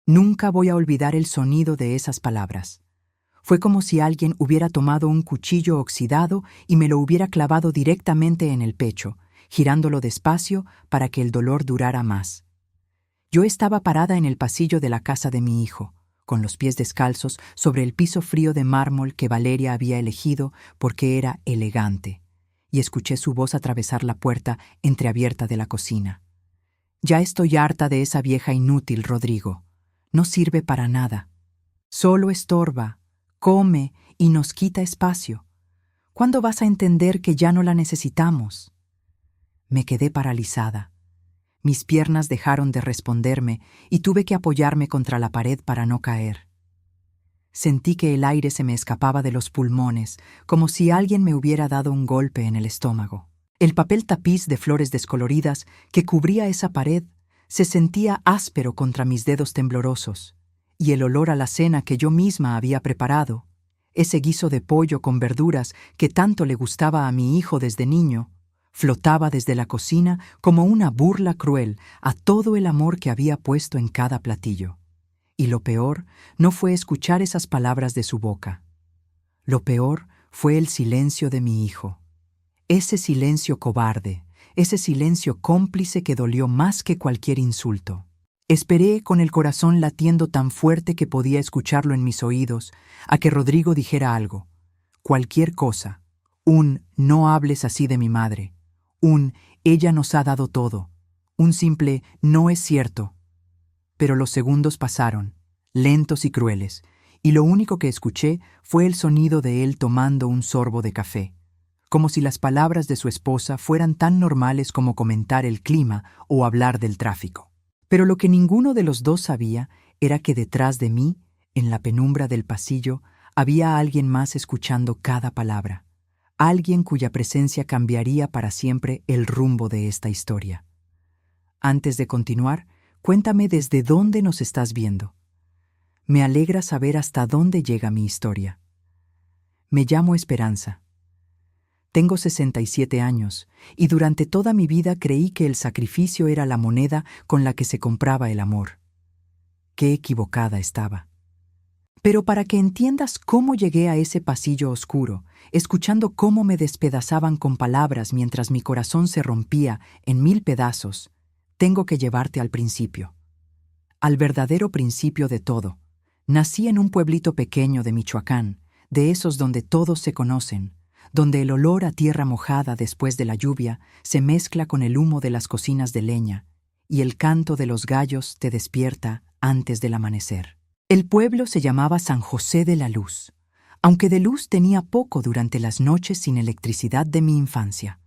Nunca voy a olvidar el sonido de esas palabras. Fue como si alguien hubiera tomado un cuchillo oxidado y me lo hubiera clavado directamente en el pecho, girándolo despacio para que el dolor durara más. Yo estaba parada en el pasillo de la casa de mi hijo, con los pies descalzos sobre el piso frío de mármol que Valeria había elegido porque era elegante, y escuché su voz atravesar la puerta entreabierta de la cocina. «Ya estoy harta de esa vieja inútil, Rodrigo. No sirve para nada. Solo estorba, come y nos quita espacio. ¿Cuándo vas a entender que ya no la necesitamos?» Me quedé paralizada. Mis piernas dejaron de responderme y tuve que apoyarme contra la pared para no caer. Sentí que el aire se me escapaba de los pulmones, como si alguien me hubiera dado un golpe en el estómago. El papel tapiz de flores descoloridas que cubría esa pared se sentía áspero contra mis dedos temblorosos, y el olor a la cena que yo misma había preparado, ese guiso de pollo con verduras que tanto le gustaba a mi hijo desde niño, flotaba desde la cocina como una burla cruel a todo el amor que había puesto en cada platillo. Y lo peor no fue escuchar esas palabras de su boca. Lo peor fue el silencio de mi hijo. Ese silencio cobarde, ese silencio cómplice que dolió más que cualquier insulto. Esperé con el corazón latiendo tan fuerte que podía escucharlo en mis oídos, a que Rodrigo dijera algo, cualquier cosa, un «no hables así de mi madre», un «ella nos ha dado todo», un simple «no es cierto». Pero los segundos pasaron, lentos y crueles, y lo único que escuché fue el sonido de él tomando un sorbo de café, como si las palabras de su esposa fueran tan normales como comentar el clima o hablar del tráfico. Pero lo que ninguno de los dos sabía era que detrás de mí, en la penumbra del pasillo, había alguien más escuchando cada palabra, alguien cuya presencia cambiaría para siempre el rumbo de esta historia. Antes de continuar, cuéntame desde dónde nos estás viendo. Me alegra saber hasta dónde llega mi historia. Me llamo Esperanza. Tengo 67 años y durante toda mi vida creí que el sacrificio era la moneda con la que se compraba el amor. Qué equivocada estaba. Pero para que entiendas cómo llegué a ese pasillo oscuro, escuchando cómo me despedazaban con palabras mientras mi corazón se rompía en 1000 pedazos, tengo que llevarte al principio. Al verdadero principio de todo. Nací en un pueblito pequeño de Michoacán, de esos donde todos se conocen, donde el olor a tierra mojada después de la lluvia se mezcla con el humo de las cocinas de leña, y el canto de los gallos te despierta antes del amanecer. El pueblo se llamaba San José de la Luz, aunque de luz tenía poco durante las noches sin electricidad de mi infancia.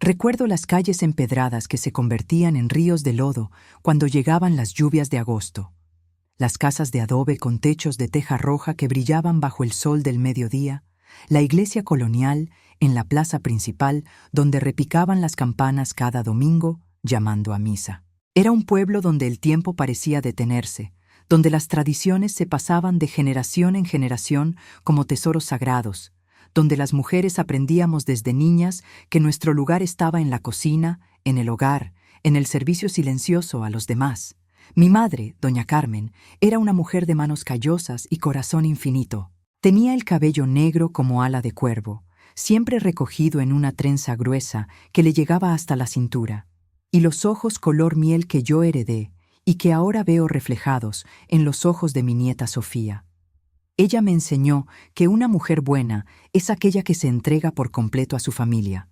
Recuerdo las calles empedradas que se convertían en ríos de lodo cuando llegaban las lluvias de agosto, las casas de adobe con techos de teja roja que brillaban bajo el sol del mediodía, la iglesia colonial en la plaza principal donde repicaban las campanas cada domingo llamando a misa. Era un pueblo donde el tiempo parecía detenerse, donde las tradiciones se pasaban de generación en generación como tesoros sagrados, donde las mujeres aprendíamos desde niñas que nuestro lugar estaba en la cocina, en el hogar, en el servicio silencioso a los demás. Mi madre, doña Carmen, era una mujer de manos callosas y corazón infinito. Tenía el cabello negro como ala de cuervo, siempre recogido en una trenza gruesa que le llegaba hasta la cintura, y los ojos color miel que yo heredé y que ahora veo reflejados en los ojos de mi nieta Sofía. Ella me enseñó que una mujer buena es aquella que se entrega por completo a su familia,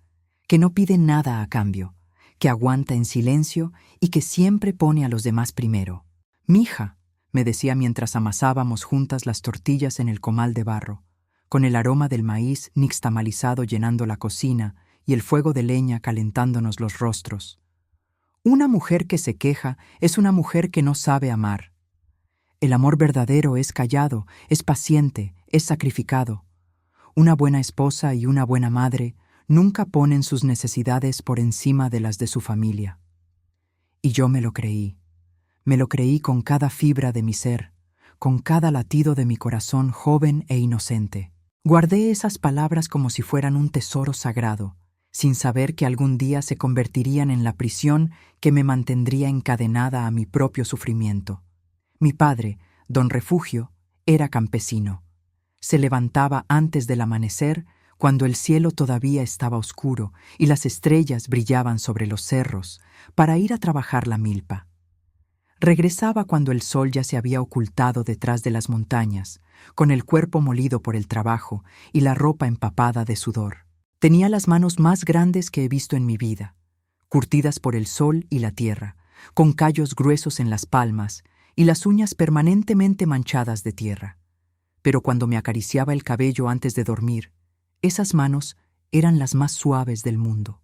que no pide nada a cambio, que aguanta en silencio y que siempre pone a los demás primero. «Mija», me decía mientras amasábamos juntas las tortillas en el comal de barro, con el aroma del maíz nixtamalizado llenando la cocina y el fuego de leña calentándonos los rostros. «Una mujer que se queja es una mujer que no sabe amar. El amor verdadero es callado, es paciente, es sacrificado. Una buena esposa y una buena madre nunca ponen sus necesidades por encima de las de su familia». Y yo me lo creí con cada fibra de mi ser, con cada latido de mi corazón joven e inocente. Guardé esas palabras como si fueran un tesoro sagrado, sin saber que algún día se convertirían en la prisión que me mantendría encadenada a mi propio sufrimiento. Mi padre, don Refugio, era campesino. Se levantaba antes del amanecer, cuando el cielo todavía estaba oscuro y las estrellas brillaban sobre los cerros, para ir a trabajar la milpa. Regresaba cuando el sol ya se había ocultado detrás de las montañas, con el cuerpo molido por el trabajo y la ropa empapada de sudor. Tenía las manos más grandes que he visto en mi vida, curtidas por el sol y la tierra, con callos gruesos en las palmas y las uñas permanentemente manchadas de tierra. Pero cuando me acariciaba el cabello antes de dormir, esas manos eran las más suaves del mundo.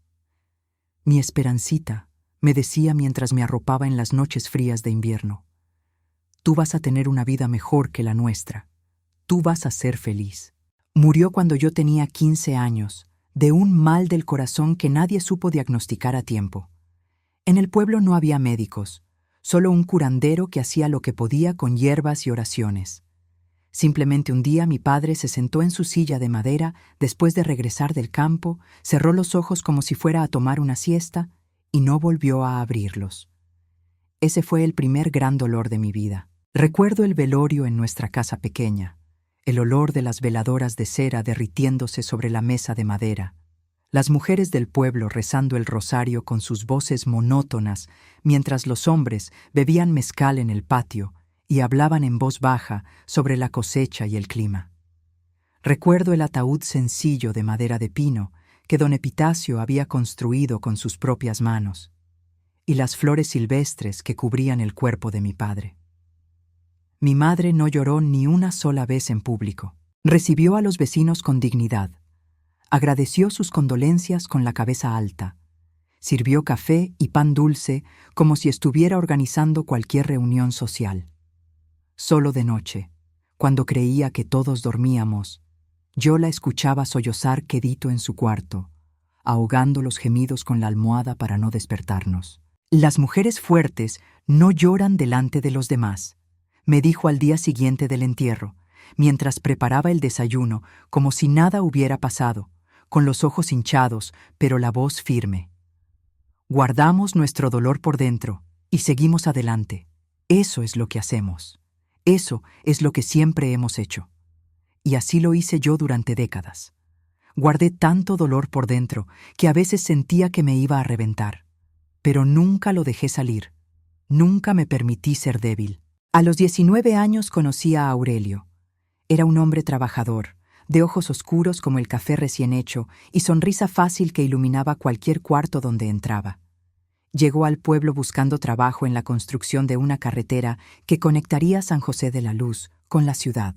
Mi Esperancita, me decía mientras me arropaba en las noches frías de invierno, tú vas a tener una vida mejor que la nuestra. Tú vas a ser feliz. Murió cuando yo tenía 15 años, de un mal del corazón que nadie supo diagnosticar a tiempo. En el pueblo no había médicos, solo un curandero que hacía lo que podía con hierbas y oraciones. Simplemente un día mi padre se sentó en su silla de madera después de regresar del campo, cerró los ojos como si fuera a tomar una siesta y no volvió a abrirlos. Ese fue el primer gran dolor de mi vida. Recuerdo el velorio en nuestra casa pequeña, el olor de las veladoras de cera derritiéndose sobre la mesa de madera, las mujeres del pueblo rezando el rosario con sus voces monótonas, mientras los hombres bebían mezcal en el patio y hablaban en voz baja sobre la cosecha y el clima. Recuerdo el ataúd sencillo de madera de pino que don Epitacio había construido con sus propias manos, y las flores silvestres que cubrían el cuerpo de mi padre. Mi madre no lloró ni una sola vez en público. Recibió a los vecinos con dignidad. Agradeció sus condolencias con la cabeza alta. Sirvió café y pan dulce como si estuviera organizando cualquier reunión social. Solo de noche, cuando creía que todos dormíamos, yo la escuchaba sollozar quedito en su cuarto, ahogando los gemidos con la almohada para no despertarnos. Las mujeres fuertes no lloran delante de los demás, me dijo al día siguiente del entierro, mientras preparaba el desayuno como si nada hubiera pasado, con los ojos hinchados, pero la voz firme. Guardamos nuestro dolor por dentro y seguimos adelante. Eso es lo que hacemos. Eso es lo que siempre hemos hecho. Y así lo hice yo durante décadas. Guardé tanto dolor por dentro que a veces sentía que me iba a reventar. Pero nunca lo dejé salir. Nunca me permití ser débil. A los 19 años conocí a Aurelio. Era un hombre trabajador, de ojos oscuros como el café recién hecho y sonrisa fácil que iluminaba cualquier cuarto donde entraba. Llegó al pueblo buscando trabajo en la construcción de una carretera que conectaría San José de la Luz con la ciudad,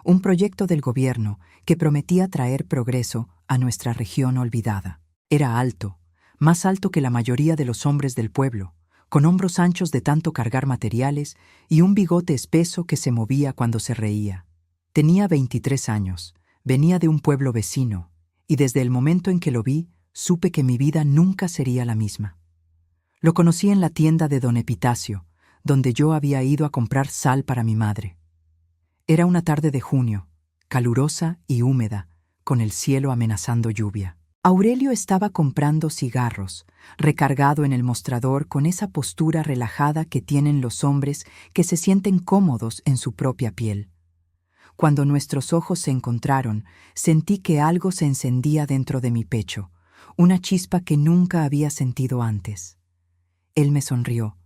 un proyecto del gobierno que prometía traer progreso a nuestra región olvidada. Era alto, más alto que la mayoría de los hombres del pueblo, con hombros anchos de tanto cargar materiales y un bigote espeso que se movía cuando se reía. Tenía 23 años, venía de un pueblo vecino, y desde el momento en que lo vi, supe que mi vida nunca sería la misma. Lo conocí en la tienda de don Epitacio, donde yo había ido a comprar sal para mi madre. Era una tarde de junio, calurosa y húmeda, con el cielo amenazando lluvia. Aurelio estaba comprando cigarros, recargado en el mostrador con esa postura relajada que tienen los hombres que se sienten cómodos en su propia piel. Cuando nuestros ojos se encontraron, sentí que algo se encendía dentro de mi pecho, una chispa que nunca había sentido antes. Él me sonrió,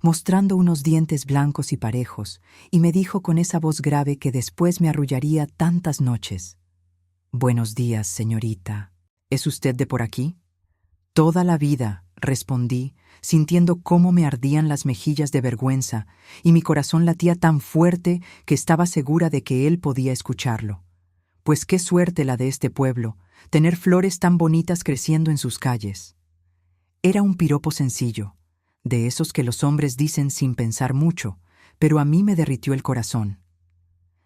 mostrando unos dientes blancos y parejos, y me dijo con esa voz grave que después me arrullaría tantas noches: «Buenos días, señorita. ¿Es usted de por aquí?» «Toda la vida», respondí, sintiendo cómo me ardían las mejillas de vergüenza y mi corazón latía tan fuerte que estaba segura de que él podía escucharlo. Pues qué suerte la de este pueblo, tener flores tan bonitas creciendo en sus calles. Era un piropo sencillo, de esos que los hombres dicen sin pensar mucho, pero a mí me derritió el corazón.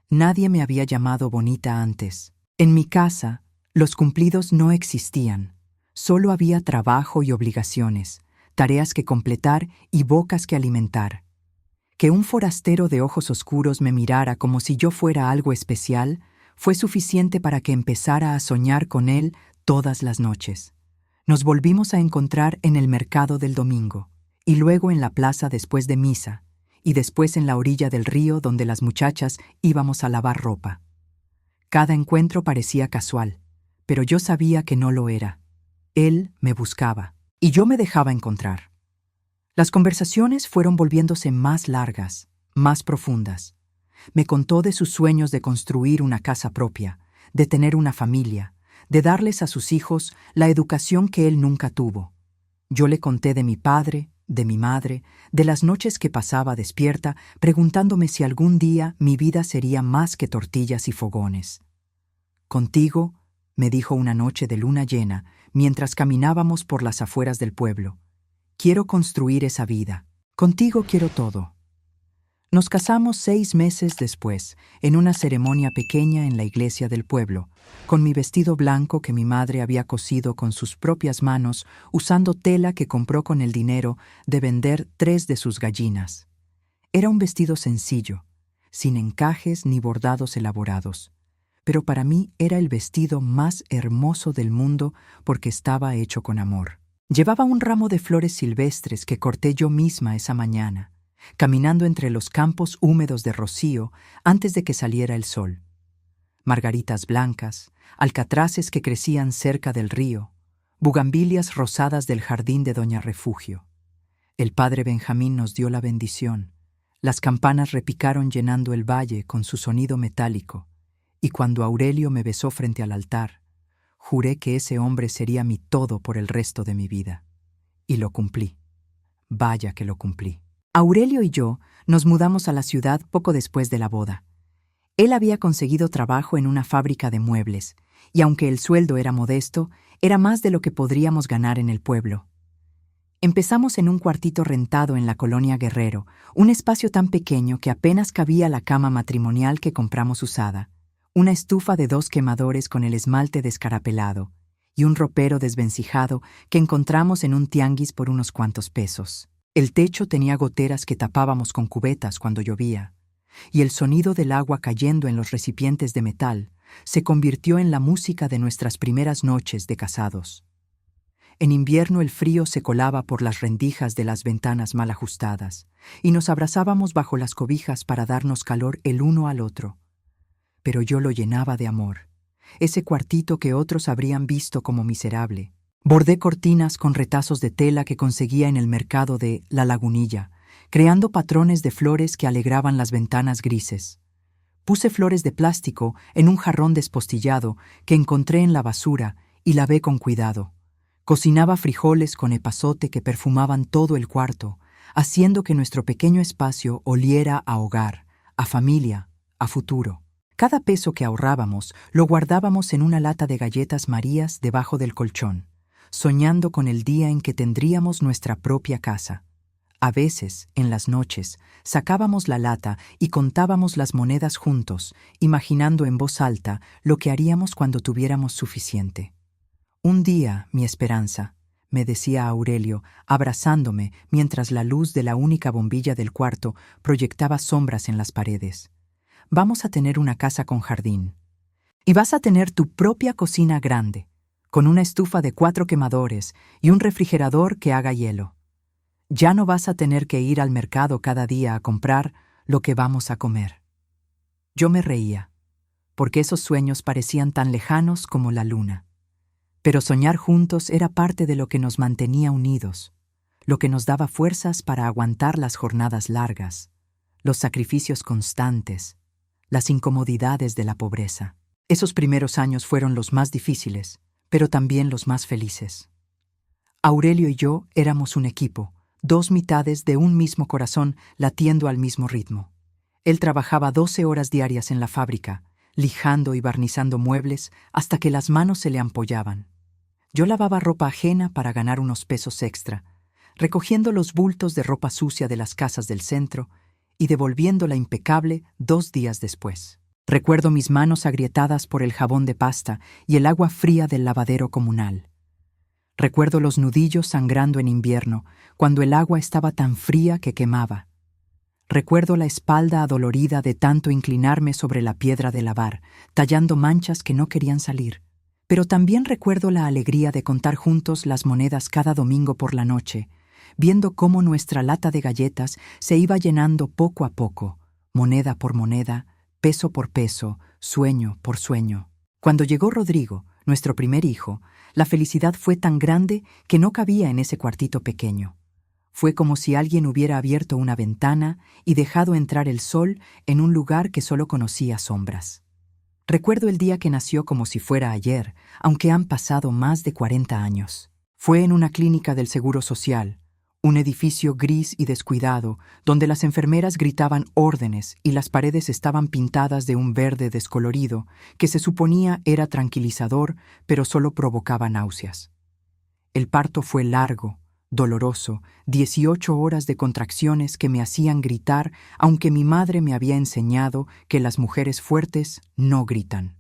Nadie me había llamado bonita antes. En mi casa, los cumplidos no existían. Solo había trabajo y obligaciones, tareas que completar y bocas que alimentar. Que un forastero de ojos oscuros me mirara como si yo fuera algo especial fue suficiente para que empezara a soñar con él todas las noches. Nos volvimos a encontrar en el mercado del domingo, y luego en la plaza después de misa, y después en la orilla del río donde las muchachas íbamos a lavar ropa. Cada encuentro parecía casual, pero yo sabía que no lo era. Él me buscaba, y yo me dejaba encontrar. Las conversaciones fueron volviéndose más largas, más profundas. Me contó de sus sueños de construir una casa propia, de tener una familia, de darles a sus hijos la educación que él nunca tuvo. Yo le conté de mi padre, de mi madre, de las noches que pasaba despierta, preguntándome si algún día mi vida sería más que tortillas y fogones. «Contigo», me dijo una noche de luna llena, mientras caminábamos por las afueras del pueblo, «quiero construir esa vida. Contigo quiero todo». Nos casamos 6 meses después, en una ceremonia pequeña en la iglesia del pueblo, con mi vestido blanco que mi madre había cosido con sus propias manos, usando tela que compró con el dinero de vender 3 de sus gallinas. Era un vestido sencillo, sin encajes ni bordados elaborados, pero para mí era el vestido más hermoso del mundo porque estaba hecho con amor. Llevaba un ramo de flores silvestres que corté yo misma esa mañana, caminando entre los campos húmedos de rocío antes de que saliera el sol. Margaritas blancas, alcatraces que crecían cerca del río, bugambilias rosadas del jardín de Doña Refugio. El padre Benjamín nos dio la bendición. Las campanas repicaron llenando el valle con su sonido metálico, y cuando Aurelio me besó frente al altar, juré que ese hombre sería mi todo por el resto de mi vida. Y lo cumplí. Vaya que lo cumplí. Aurelio y yo nos mudamos a la ciudad poco después de la boda. Él había conseguido trabajo en una fábrica de muebles, y aunque el sueldo era modesto, era más de lo que podríamos ganar en el pueblo. Empezamos en un cuartito rentado en la colonia Guerrero, un espacio tan pequeño que apenas cabía la cama matrimonial que compramos usada, una estufa de 2 quemadores con el esmalte descarapelado, y un ropero desvencijado que encontramos en un tianguis por unos cuantos pesos. El techo tenía goteras que tapábamos con cubetas cuando llovía, y el sonido del agua cayendo en los recipientes de metal se convirtió en la música de nuestras primeras noches de casados. En invierno el frío se colaba por las rendijas de las ventanas mal ajustadas, y nos abrazábamos bajo las cobijas para darnos calor el uno al otro. Pero yo lo llenaba de amor, ese cuartito que otros habrían visto como miserable. Bordé cortinas con retazos de tela que conseguía en el mercado de La Lagunilla, creando patrones de flores que alegraban las ventanas grises. Puse flores de plástico en un jarrón despostillado que encontré en la basura y lavé con cuidado. Cocinaba frijoles con epazote que perfumaban todo el cuarto, haciendo que nuestro pequeño espacio oliera a hogar, a familia, a futuro. Cada peso que ahorrábamos lo guardábamos en una lata de galletas Marías debajo del colchón, soñando con el día en que tendríamos nuestra propia casa. A veces, en las noches, sacábamos la lata y contábamos las monedas juntos, imaginando en voz alta lo que haríamos cuando tuviéramos suficiente. Un día, mi esperanza, me decía Aurelio, abrazándome mientras la luz de la única bombilla del cuarto proyectaba sombras en las paredes. Vamos a tener una casa con jardín. Y vas a tener tu propia cocina grande, con una estufa de 4 quemadores y un refrigerador que haga hielo. Ya no vas a tener que ir al mercado cada día a comprar lo que vamos a comer. Yo me reía, porque esos sueños parecían tan lejanos como la luna. Pero soñar juntos era parte de lo que nos mantenía unidos, lo que nos daba fuerzas para aguantar las jornadas largas, los sacrificios constantes, las incomodidades de la pobreza. Esos primeros años fueron los más difíciles, pero también los más felices. Aurelio y yo éramos un equipo, 2 mitades de un mismo corazón latiendo al mismo ritmo. Él trabajaba 12 horas diarias en la fábrica, lijando y barnizando muebles hasta que las manos se le ampollaban. Yo lavaba ropa ajena para ganar unos pesos extra, recogiendo los bultos de ropa sucia de las casas del centro y devolviéndola impecable 2 días después. Recuerdo mis manos agrietadas por el jabón de pasta y el agua fría del lavadero comunal. Recuerdo los nudillos sangrando en invierno, cuando el agua estaba tan fría que quemaba. Recuerdo la espalda adolorida de tanto inclinarme sobre la piedra de lavar, tallando manchas que no querían salir. Pero también recuerdo la alegría de contar juntos las monedas cada domingo por la noche, viendo cómo nuestra lata de galletas se iba llenando poco a poco, moneda por moneda, peso por peso, sueño por sueño. Cuando llegó Rodrigo, nuestro primer hijo, la felicidad fue tan grande que no cabía en ese cuartito pequeño. Fue como si alguien hubiera abierto una ventana y dejado entrar el sol en un lugar que solo conocía sombras. Recuerdo el día que nació como si fuera ayer, aunque han pasado más de 40 años. Fue en una clínica del Seguro Social, un edificio gris y descuidado, donde las enfermeras gritaban órdenes y las paredes estaban pintadas de un verde descolorido que se suponía era tranquilizador, pero solo provocaba náuseas. El parto fue largo, doloroso, 18 horas de contracciones que me hacían gritar, aunque mi madre me había enseñado que las mujeres fuertes no gritan.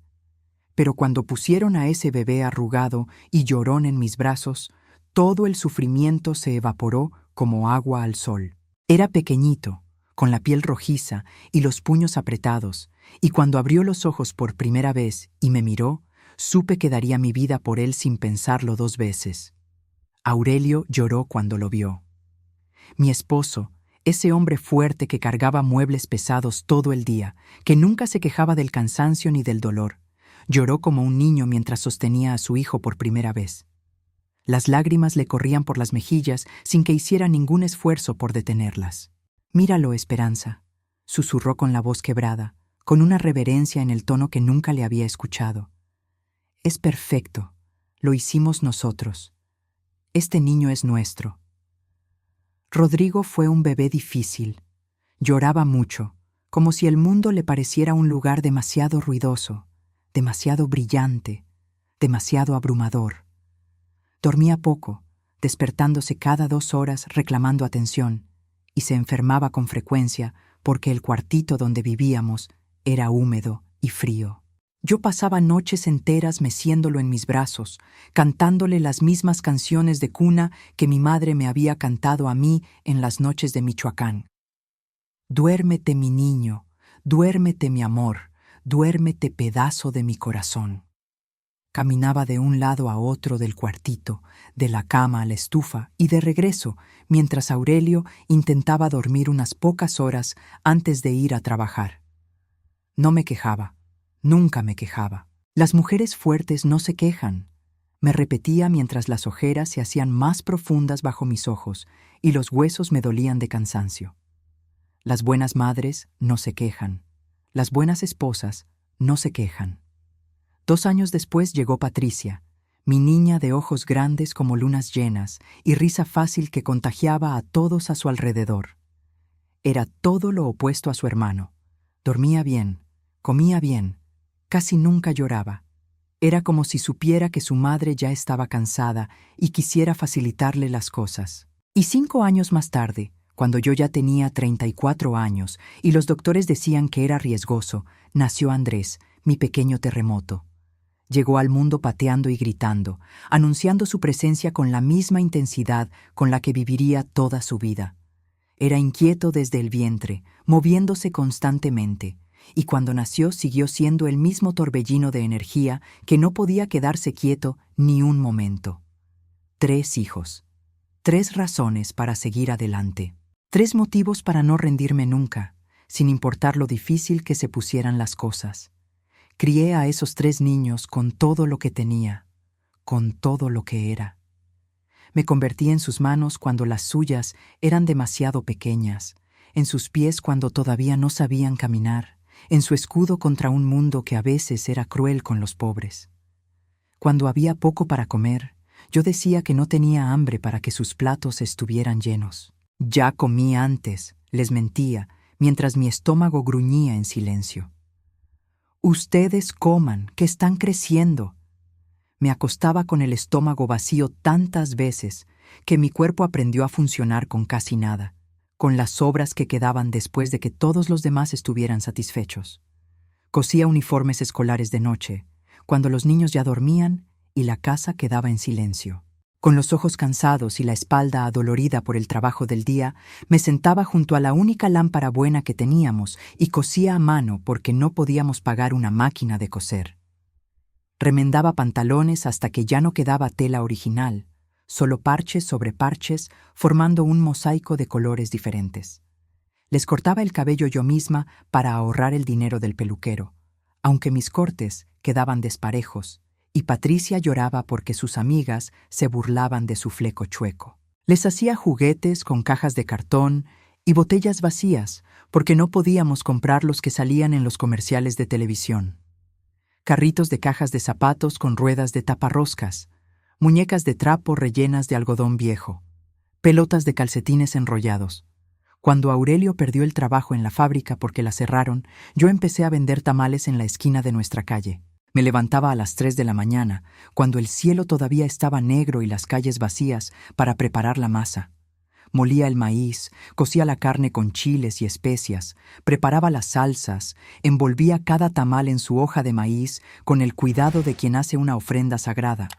Pero cuando pusieron a ese bebé arrugado y llorón en mis brazos, todo el sufrimiento se evaporó como agua al sol. Era pequeñito, con la piel rojiza y los puños apretados, y cuando abrió los ojos por primera vez y me miró, supe que daría mi vida por él sin pensarlo 2 veces. Aurelio lloró cuando lo vio. Mi esposo, ese hombre fuerte que cargaba muebles pesados todo el día, que nunca se quejaba del cansancio ni del dolor, lloró como un niño mientras sostenía a su hijo por primera vez. Las lágrimas le corrían por las mejillas sin que hiciera ningún esfuerzo por detenerlas. «Míralo, Esperanza», susurró con la voz quebrada, con una reverencia en el tono que nunca le había escuchado. «Es perfecto. Lo hicimos nosotros. Este niño es nuestro». Rodrigo fue un bebé difícil. Lloraba mucho, como si el mundo le pareciera un lugar demasiado ruidoso, demasiado brillante, demasiado abrumador. Dormía poco, despertándose cada 2 horas reclamando atención, y se enfermaba con frecuencia porque el cuartito donde vivíamos era húmedo y frío. Yo pasaba noches enteras meciéndolo en mis brazos, cantándole las mismas canciones de cuna que mi madre me había cantado a mí en las noches de Michoacán. «Duérmete, mi niño, duérmete, mi amor, duérmete, pedazo de mi corazón». Caminaba de un lado a otro del cuartito, de la cama a la estufa y de regreso, mientras Aurelio intentaba dormir unas pocas horas antes de ir a trabajar. No me quejaba, nunca me quejaba. Las mujeres fuertes no se quejan, me repetía mientras las ojeras se hacían más profundas bajo mis ojos y los huesos me dolían de cansancio. Las buenas madres no se quejan, las buenas esposas no se quejan. 2 años después llegó Patricia, mi niña de ojos grandes como lunas llenas y risa fácil que contagiaba a todos a su alrededor. Era todo lo opuesto a su hermano. Dormía bien, comía bien, casi nunca lloraba. Era como si supiera que su madre ya estaba cansada y quisiera facilitarle las cosas. Y 5 años más tarde, cuando yo ya tenía 34 años y los doctores decían que era riesgoso, nació Andrés, mi pequeño terremoto. Llegó al mundo pateando y gritando, anunciando su presencia con la misma intensidad con la que viviría toda su vida. Era inquieto desde el vientre, moviéndose constantemente, y cuando nació siguió siendo el mismo torbellino de energía que no podía quedarse quieto ni un momento. 3 hijos. 3 razones para seguir adelante. 3 motivos para no rendirme nunca, sin importar lo difícil que se pusieran las cosas. Crié a esos 3 niños con todo lo que tenía, con todo lo que era. Me convertí en sus manos cuando las suyas eran demasiado pequeñas, en sus pies cuando todavía no sabían caminar, en su escudo contra un mundo que a veces era cruel con los pobres. Cuando había poco para comer, yo decía que no tenía hambre para que sus platos estuvieran llenos. Ya comí antes, les mentía, mientras mi estómago gruñía en silencio. «Ustedes coman, que están creciendo». Me acostaba con el estómago vacío tantas veces que mi cuerpo aprendió a funcionar con casi nada, con las sobras que quedaban después de que todos los demás estuvieran satisfechos. Cosía uniformes escolares de noche, cuando los niños ya dormían y la casa quedaba en silencio. Con los ojos cansados y la espalda adolorida por el trabajo del día, me sentaba junto a la única lámpara buena que teníamos y cosía a mano porque no podíamos pagar una máquina de coser. Remendaba pantalones hasta que ya no quedaba tela original, solo parches sobre parches, formando un mosaico de colores diferentes. Les cortaba el cabello yo misma para ahorrar el dinero del peluquero, aunque mis cortes quedaban desparejos, y Patricia lloraba porque sus amigas se burlaban de su fleco chueco. Les hacía juguetes con cajas de cartón y botellas vacías, porque no podíamos comprar los que salían en los comerciales de televisión. Carritos de cajas de zapatos con ruedas de taparroscas, muñecas de trapo rellenas de algodón viejo, pelotas de calcetines enrollados. Cuando Aurelio perdió el trabajo en la fábrica porque la cerraron, yo empecé a vender tamales en la esquina de nuestra calle. Me levantaba a las 3 de la mañana, cuando el cielo todavía estaba negro y las calles vacías, para preparar la masa. Molía el maíz, cocía la carne con chiles y especias, preparaba las salsas, envolvía cada tamal en su hoja de maíz con el cuidado de quien hace una ofrenda sagrada.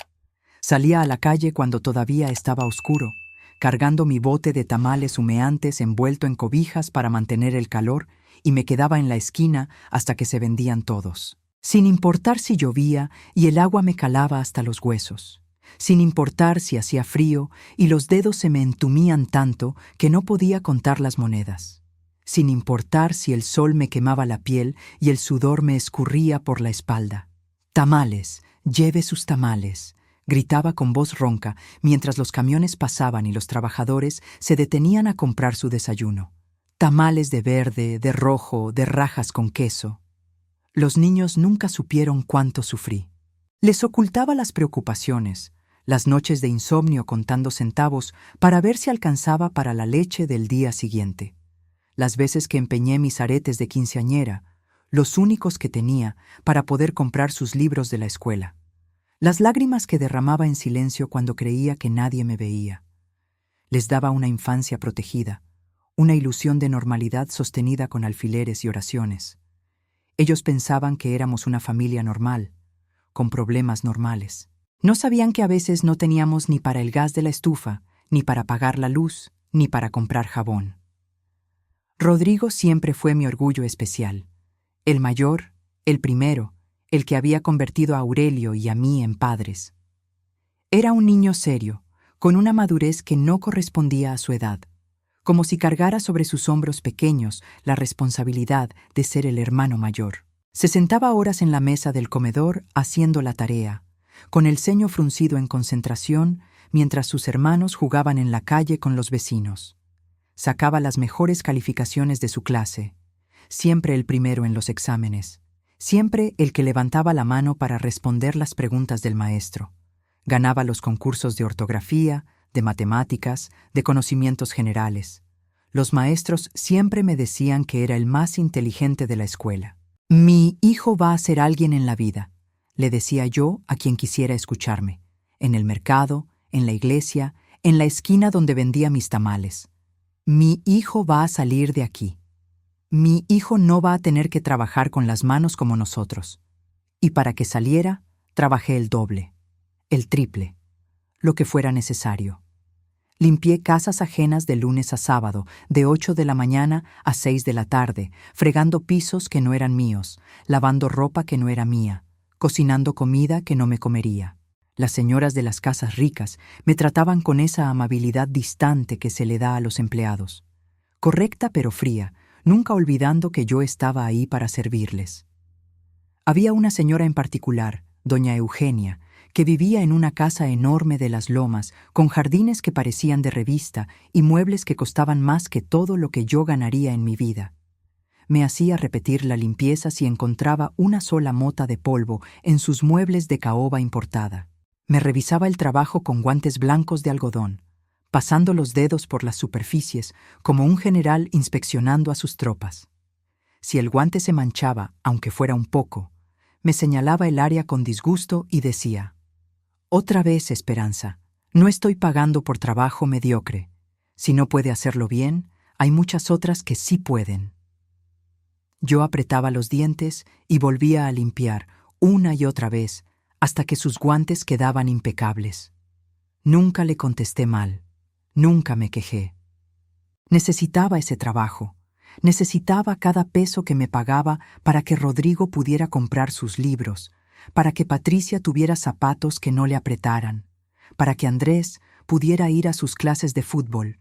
Salía a la calle cuando todavía estaba oscuro, cargando mi bote de tamales humeantes envuelto en cobijas para mantener el calor, y me quedaba en la esquina hasta que se vendían todos. Sin importar si llovía y el agua me calaba hasta los huesos. Sin importar si hacía frío y los dedos se me entumían tanto que no podía contar las monedas. Sin importar si el sol me quemaba la piel y el sudor me escurría por la espalda. «Tamales, lleve sus tamales», gritaba con voz ronca mientras los camiones pasaban y los trabajadores se detenían a comprar su desayuno. Tamales de verde, de rojo, de rajas con queso. Los niños nunca supieron cuánto sufrí. Les ocultaba las preocupaciones, las noches de insomnio contando centavos para ver si alcanzaba para la leche del día siguiente. Las veces que empeñé mis aretes de quinceañera, los únicos que tenía para poder comprar sus libros de la escuela. Las lágrimas que derramaba en silencio cuando creía que nadie me veía. Les daba una infancia protegida, una ilusión de normalidad sostenida con alfileres y oraciones. Ellos pensaban que éramos una familia normal, con problemas normales. No sabían que a veces no teníamos ni para el gas de la estufa, ni para pagar la luz, ni para comprar jabón. Rodrigo siempre fue mi orgullo especial. El mayor, el primero, el que había convertido a Aurelio y a mí en padres. Era un niño serio, con una madurez que no correspondía a su edad, como si cargara sobre sus hombros pequeños la responsabilidad de ser el hermano mayor. Se sentaba horas en la mesa del comedor haciendo la tarea, con el ceño fruncido en concentración, mientras sus hermanos jugaban en la calle con los vecinos. Sacaba las mejores calificaciones de su clase, siempre el primero en los exámenes, siempre el que levantaba la mano para responder las preguntas del maestro. Ganaba los concursos de ortografía, de matemáticas, de conocimientos generales. Los maestros siempre me decían que era el más inteligente de la escuela. «Mi hijo va a ser alguien en la vida», le decía yo a quien quisiera escucharme, en el mercado, en la iglesia, en la esquina donde vendía mis tamales. «Mi hijo va a salir de aquí. Mi hijo no va a tener que trabajar con las manos como nosotros». Y para que saliera, trabajé el doble, el triple, lo que fuera necesario. Limpié casas ajenas de lunes a sábado, de 8 de la mañana a 6 de la tarde, fregando pisos que no eran míos, lavando ropa que no era mía, cocinando comida que no me comería. Las señoras de las casas ricas me trataban con esa amabilidad distante que se le da a los empleados. Correcta pero fría, nunca olvidando que yo estaba ahí para servirles. Había una señora en particular, doña Eugenia, que vivía en una casa enorme de las lomas, con jardines que parecían de revista y muebles que costaban más que todo lo que yo ganaría en mi vida. Me hacía repetir la limpieza si encontraba una sola mota de polvo en sus muebles de caoba importada. Me revisaba el trabajo con guantes blancos de algodón, pasando los dedos por las superficies como un general inspeccionando a sus tropas. Si el guante se manchaba, aunque fuera un poco, me señalaba el área con disgusto y decía: «Otra vez, Esperanza, no estoy pagando por trabajo mediocre. Si no puede hacerlo bien, hay muchas otras que sí pueden». Yo apretaba los dientes y volvía a limpiar una y otra vez hasta que sus guantes quedaban impecables. Nunca le contesté mal, nunca me quejé. Necesitaba ese trabajo, necesitaba cada peso que me pagaba para que Rodrigo pudiera comprar sus libros, para que Patricia tuviera zapatos que no le apretaran, para que Andrés pudiera ir a sus clases de fútbol.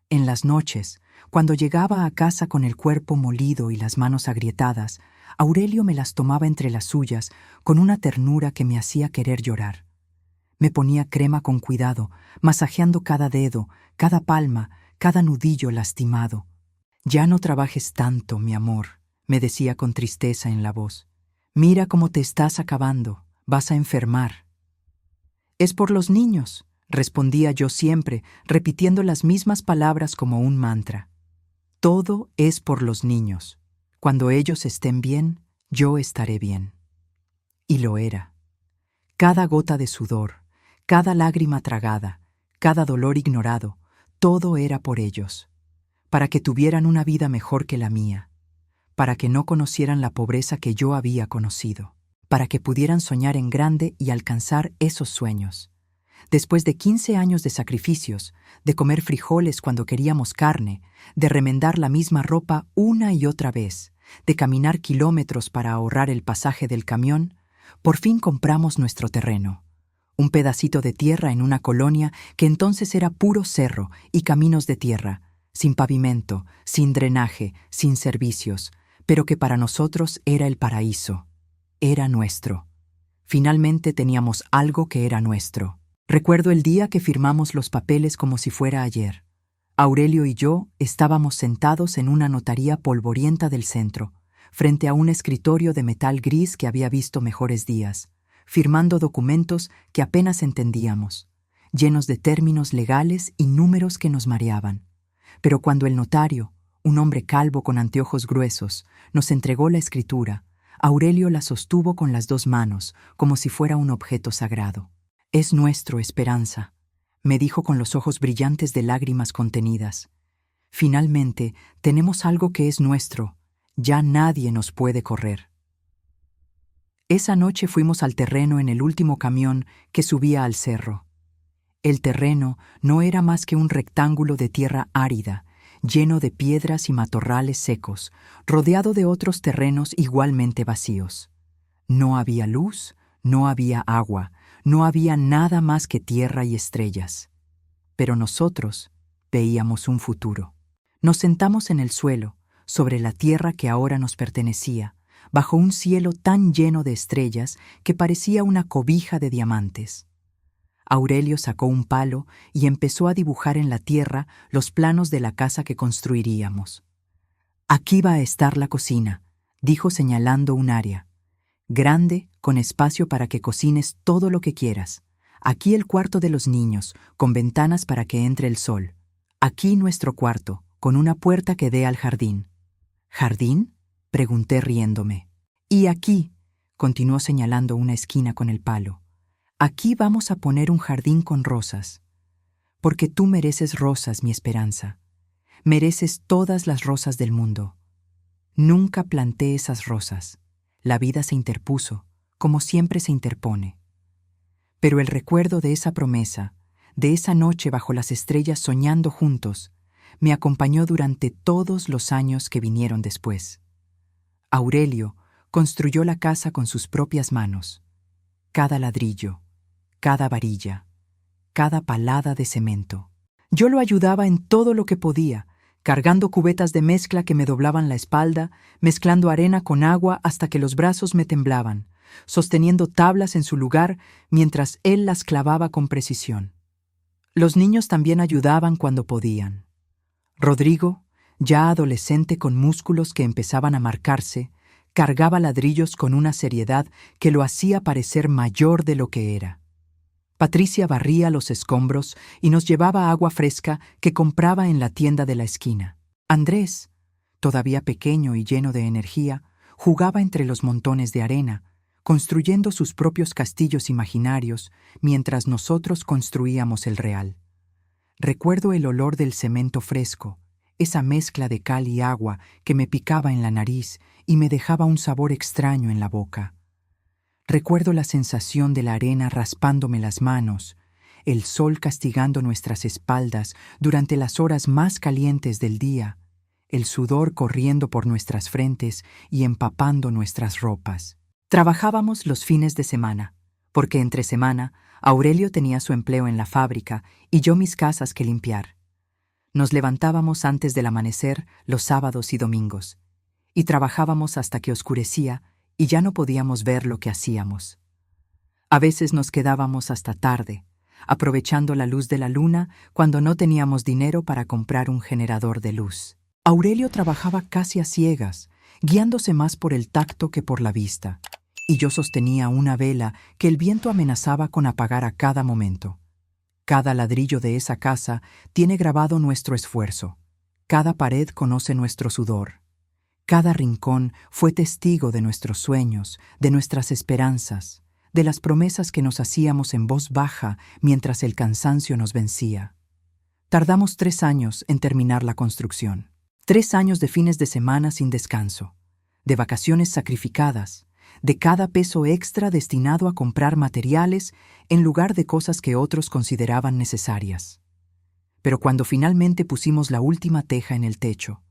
En las noches, cuando llegaba a casa con el cuerpo molido y las manos agrietadas, Aurelio me las tomaba entre las suyas con una ternura que me hacía querer llorar. Me ponía crema con cuidado, masajeando cada dedo, cada palma, cada nudillo lastimado. «Ya no trabajes tanto, mi amor», me decía con tristeza en la voz. «Mira cómo te estás acabando, vas a enfermar». «Es por los niños», respondía yo siempre, repitiendo las mismas palabras como un mantra. «Todo es por los niños. Cuando ellos estén bien, yo estaré bien». Y lo era. Cada gota de sudor, cada lágrima tragada, cada dolor ignorado, todo era por ellos, para que tuvieran una vida mejor que la mía, para que no conocieran la pobreza que yo había conocido, para que pudieran soñar en grande y alcanzar esos sueños. Después de 15 años de sacrificios, de comer frijoles cuando queríamos carne, de remendar la misma ropa una y otra vez, de caminar kilómetros para ahorrar el pasaje del camión, por fin compramos nuestro terreno. Un pedacito de tierra en una colonia que entonces era puro cerro y caminos de tierra, sin pavimento, sin drenaje, sin servicios, pero que para nosotros era el paraíso. Era nuestro. Finalmente teníamos algo que era nuestro. Recuerdo el día que firmamos los papeles como si fuera ayer. Aurelio y yo estábamos sentados en una notaría polvorienta del centro, frente a un escritorio de metal gris que había visto mejores días, firmando documentos que apenas entendíamos, llenos de términos legales y números que nos mareaban. Pero cuando el notario, un hombre calvo con anteojos gruesos, nos entregó la escritura, Aurelio la sostuvo con las 2 manos, como si fuera un objeto sagrado. «Es nuestro, Esperanza», me dijo con los ojos brillantes de lágrimas contenidas. «Finalmente, tenemos algo que es nuestro. Ya nadie nos puede correr». Esa noche fuimos al terreno en el último camión que subía al cerro. El terreno no era más que un rectángulo de tierra árida, lleno de piedras y matorrales secos, rodeado de otros terrenos igualmente vacíos. No había luz, no había agua, no había nada más que tierra y estrellas. Pero nosotros veíamos un futuro. Nos sentamos en el suelo, sobre la tierra que ahora nos pertenecía, bajo un cielo tan lleno de estrellas que parecía una cobija de diamantes. Aurelio sacó un palo y empezó a dibujar en la tierra los planos de la casa que construiríamos. «Aquí va a estar la cocina», dijo señalando un área. «Grande, con espacio para que cocines todo lo que quieras. Aquí el cuarto de los niños, con ventanas para que entre el sol. Aquí nuestro cuarto, con una puerta que dé al jardín». «¿Jardín?», pregunté riéndome. «Y aquí», continuó señalando una esquina con el palo, «aquí vamos a poner un jardín con rosas. Porque tú mereces rosas, mi Esperanza. Mereces todas las rosas del mundo. Nunca planté esas rosas. La vida se interpuso, como siempre se interpone. Pero el recuerdo de esa promesa, de esa noche bajo las estrellas soñando juntos, me acompañó durante todos los años que vinieron después. Aurelio construyó la casa con sus propias manos. Cada ladrillo, cada varilla, cada palada de cemento. Yo lo ayudaba en todo lo que podía, cargando cubetas de mezcla que me doblaban la espalda, mezclando arena con agua hasta que los brazos me temblaban, sosteniendo tablas en su lugar mientras él las clavaba con precisión. Los niños también ayudaban cuando podían. Rodrigo, ya adolescente con músculos que empezaban a marcarse, cargaba ladrillos con una seriedad que lo hacía parecer mayor de lo que era. Patricia barría los escombros y nos llevaba agua fresca que compraba en la tienda de la esquina. Andrés, todavía pequeño y lleno de energía, jugaba entre los montones de arena, construyendo sus propios castillos imaginarios mientras nosotros construíamos el real. Recuerdo el olor del cemento fresco, esa mezcla de cal y agua que me picaba en la nariz y me dejaba un sabor extraño en la boca. Recuerdo la sensación de la arena raspándome las manos, el sol castigando nuestras espaldas durante las horas más calientes del día, el sudor corriendo por nuestras frentes y empapando nuestras ropas. Trabajábamos los fines de semana, porque entre semana Aurelio tenía su empleo en la fábrica y yo mis casas que limpiar. Nos levantábamos antes del amanecer los sábados y domingos, y trabajábamos hasta que oscurecía y ya no podíamos ver lo que hacíamos. A veces nos quedábamos hasta tarde, aprovechando la luz de la luna cuando no teníamos dinero para comprar un generador de luz. Aurelio trabajaba casi a ciegas, guiándose más por el tacto que por la vista, y yo sostenía una vela que el viento amenazaba con apagar a cada momento. Cada ladrillo de esa casa tiene grabado nuestro esfuerzo. Cada pared conoce nuestro sudor. Cada rincón fue testigo de nuestros sueños, de nuestras esperanzas, de las promesas que nos hacíamos en voz baja mientras el cansancio nos vencía. Tardamos 3 años en terminar la construcción. 3 años de fines de semana sin descanso, de vacaciones sacrificadas, de cada peso extra destinado a comprar materiales en lugar de cosas que otros consideraban necesarias. Pero cuando finalmente pusimos la última teja en el techo,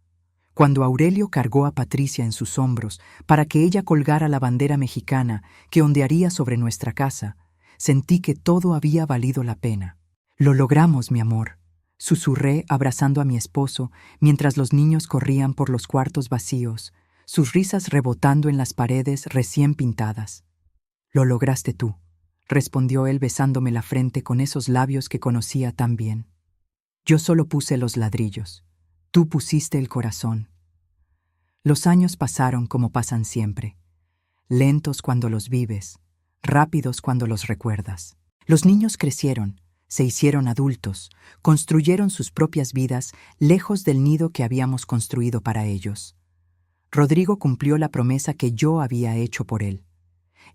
cuando Aurelio cargó a Patricia en sus hombros para que ella colgara la bandera mexicana que ondearía sobre nuestra casa, sentí que todo había valido la pena. «Lo logramos, mi amor», susurré abrazando a mi esposo mientras los niños corrían por los cuartos vacíos, sus risas rebotando en las paredes recién pintadas. «Lo lograste tú», respondió él besándome la frente con esos labios que conocía tan bien. «Yo solo puse los ladrillos. Tú pusiste el corazón». Los años pasaron como pasan siempre, lentos cuando los vives, rápidos cuando los recuerdas. Los niños crecieron, se hicieron adultos, construyeron sus propias vidas lejos del nido que habíamos construido para ellos. Rodrigo cumplió la promesa que yo había hecho por él.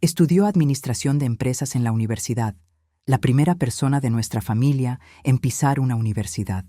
Estudió administración de empresas en la universidad, la primera persona de nuestra familia en pisar una universidad.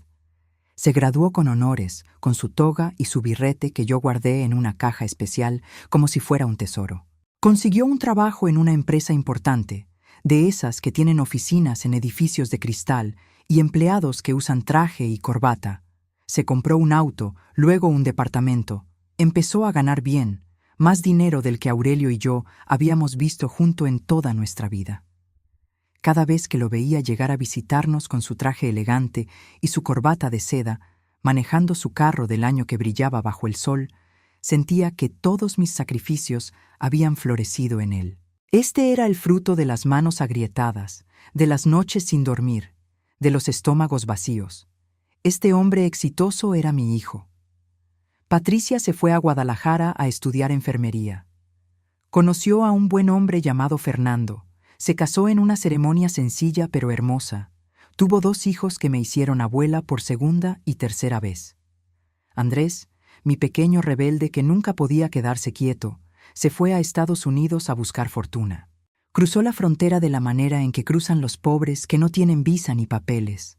Se graduó con honores, con su toga y su birrete que yo guardé en una caja especial como si fuera un tesoro. Consiguió un trabajo en una empresa importante, de esas que tienen oficinas en edificios de cristal y empleados que usan traje y corbata. Se compró un auto, luego un departamento. Empezó a ganar bien, más dinero del que Aurelio y yo habíamos visto junto en toda nuestra vida. Cada vez que lo veía llegar a visitarnos con su traje elegante y su corbata de seda, manejando su carro del año que brillaba bajo el sol, sentía que todos mis sacrificios habían florecido en él. Este era el fruto de las manos agrietadas, de las noches sin dormir, de los estómagos vacíos. Este hombre exitoso era mi hijo. Patricia se fue a Guadalajara a estudiar enfermería. Conoció a un buen hombre llamado Fernando. Se casó en una ceremonia sencilla pero hermosa. Tuvo 2 hijos que me hicieron abuela por segunda y tercera vez. Andrés, mi pequeño rebelde que nunca podía quedarse quieto, se fue a Estados Unidos a buscar fortuna. Cruzó la frontera de la manera en que cruzan los pobres que no tienen visa ni papeles.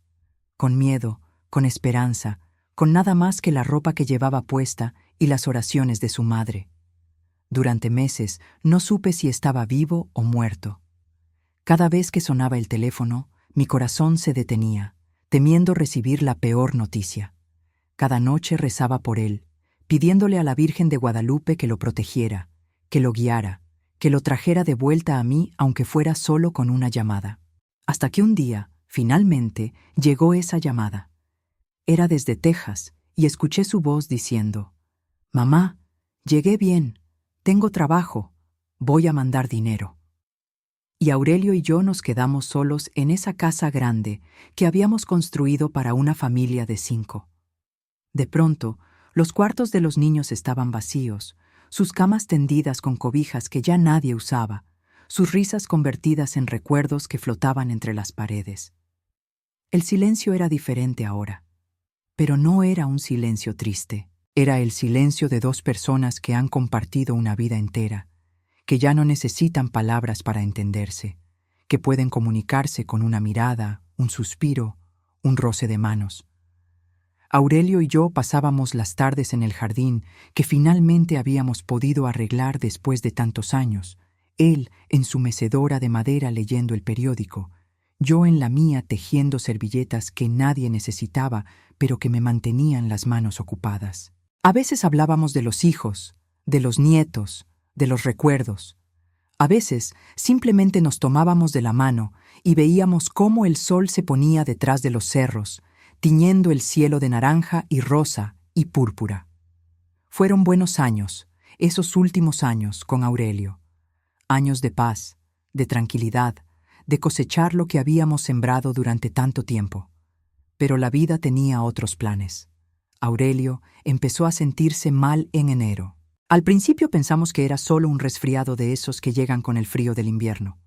Con miedo, con esperanza, con nada más que la ropa que llevaba puesta y las oraciones de su madre. Durante meses no supe si estaba vivo o muerto. Cada vez que sonaba el teléfono, mi corazón se detenía, temiendo recibir la peor noticia. Cada noche rezaba por él, pidiéndole a la Virgen de Guadalupe que lo protegiera, que lo guiara, que lo trajera de vuelta a mí aunque fuera solo con una llamada. Hasta que un día, finalmente, llegó esa llamada. Era desde Texas y escuché su voz diciendo: «Mamá, llegué bien, tengo trabajo, voy a mandar dinero». Y Aurelio y yo nos quedamos solos en esa casa grande que habíamos construido para una familia de 5. De pronto, los cuartos de los niños estaban vacíos, sus camas tendidas con cobijas que ya nadie usaba, sus risas convertidas en recuerdos que flotaban entre las paredes. El silencio era diferente ahora, pero no era un silencio triste. Era el silencio de 2 personas que han compartido una vida entera, que ya no necesitan palabras para entenderse, que pueden comunicarse con una mirada, un suspiro, un roce de manos. Aurelio y yo pasábamos las tardes en el jardín que finalmente habíamos podido arreglar después de tantos años, él en su mecedora de madera leyendo el periódico, yo en la mía tejiendo servilletas que nadie necesitaba, pero que me mantenían las manos ocupadas. A veces hablábamos de los hijos, de los nietos, de los recuerdos. A veces, simplemente nos tomábamos de la mano y veíamos cómo el sol se ponía detrás de los cerros, tiñendo el cielo de naranja y rosa y púrpura. Fueron buenos años, esos últimos años con Aurelio. Años de paz, de tranquilidad, de cosechar lo que habíamos sembrado durante tanto tiempo. Pero la vida tenía otros planes. Aurelio empezó a sentirse mal en enero. Al principio pensamos que era solo un resfriado de esos que llegan con el frío del invierno.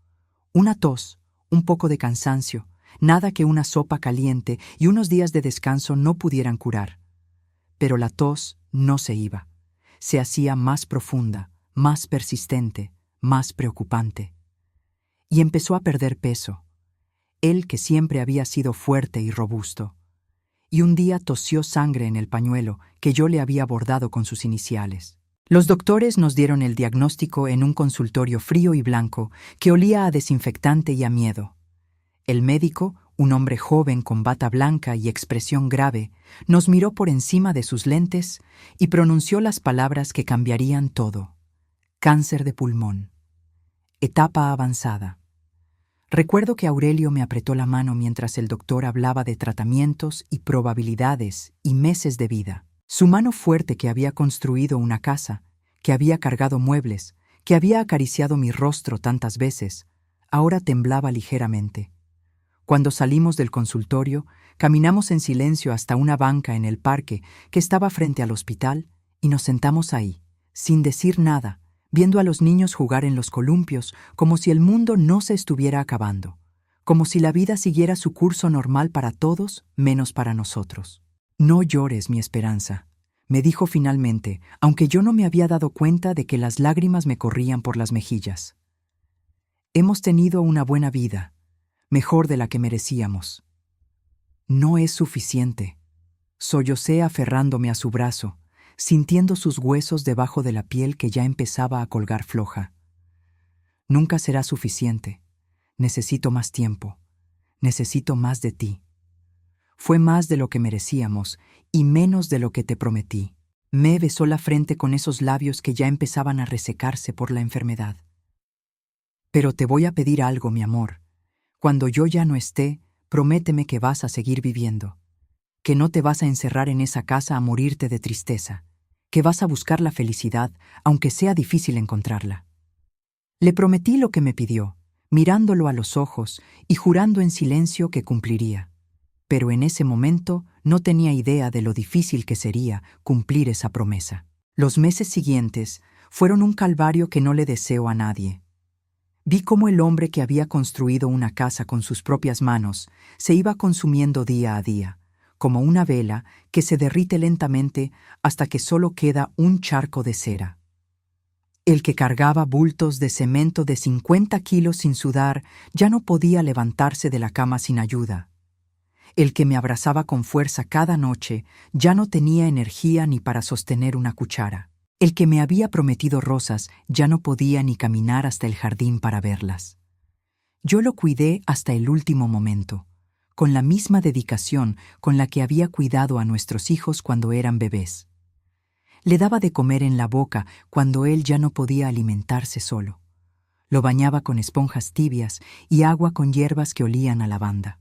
Una tos, un poco de cansancio, nada que una sopa caliente y unos días de descanso no pudieran curar. Pero la tos no se iba. Se hacía más profunda, más persistente, más preocupante. Y empezó a perder peso. Él que siempre había sido fuerte y robusto. Y un día tosió sangre en el pañuelo que yo le había bordado con sus iniciales. Los doctores nos dieron el diagnóstico en un consultorio frío y blanco que olía a desinfectante y a miedo. El médico, un hombre joven con bata blanca y expresión grave, nos miró por encima de sus lentes y pronunció las palabras que cambiarían todo. Cáncer de pulmón. Etapa avanzada. Recuerdo que Aurelio me apretó la mano mientras el doctor hablaba de tratamientos y probabilidades y meses de vida. Su mano fuerte que había construido una casa, que había cargado muebles, que había acariciado mi rostro tantas veces, ahora temblaba ligeramente. Cuando salimos del consultorio, caminamos en silencio hasta una banca en el parque que estaba frente al hospital y nos sentamos ahí, sin decir nada, viendo a los niños jugar en los columpios como si el mundo no se estuviera acabando, como si la vida siguiera su curso normal para todos menos para nosotros. No llores, mi esperanza, me dijo finalmente, aunque yo no me había dado cuenta de que las lágrimas me corrían por las mejillas. Hemos tenido una buena vida, mejor de la que merecíamos. No es suficiente. Sollocé aferrándome a su brazo, sintiendo sus huesos debajo de la piel que ya empezaba a colgar floja. Nunca será suficiente. Necesito más tiempo. Necesito más de ti. Fue más de lo que merecíamos y menos de lo que te prometí. Me besó la frente con esos labios que ya empezaban a resecarse por la enfermedad. Pero te voy a pedir algo, mi amor. Cuando yo ya no esté, prométeme que vas a seguir viviendo, que no te vas a encerrar en esa casa a morirte de tristeza, que vas a buscar la felicidad, aunque sea difícil encontrarla. Le prometí lo que me pidió, mirándolo a los ojos y jurando en silencio que cumpliría. Pero en ese momento no tenía idea de lo difícil que sería cumplir esa promesa. Los meses siguientes fueron un calvario que no le deseo a nadie. Vi cómo el hombre que había construido una casa con sus propias manos se iba consumiendo día a día, como una vela que se derrite lentamente hasta que solo queda un charco de cera. El que cargaba bultos de cemento de 50 kilos sin sudar ya no podía levantarse de la cama sin ayuda. El que me abrazaba con fuerza cada noche ya no tenía energía ni para sostener una cuchara. El que me había prometido rosas ya no podía ni caminar hasta el jardín para verlas. Yo lo cuidé hasta el último momento, con la misma dedicación con la que había cuidado a nuestros hijos cuando eran bebés. Le daba de comer en la boca cuando él ya no podía alimentarse solo. Lo bañaba con esponjas tibias y agua con hierbas que olían a lavanda.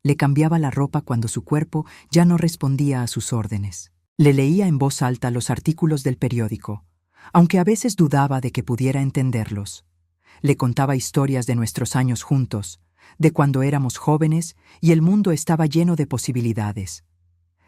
Le cambiaba la ropa cuando su cuerpo ya no respondía a sus órdenes. Le leía en voz alta los artículos del periódico, aunque a veces dudaba de que pudiera entenderlos. Le contaba historias de nuestros años juntos, de cuando éramos jóvenes y el mundo estaba lleno de posibilidades.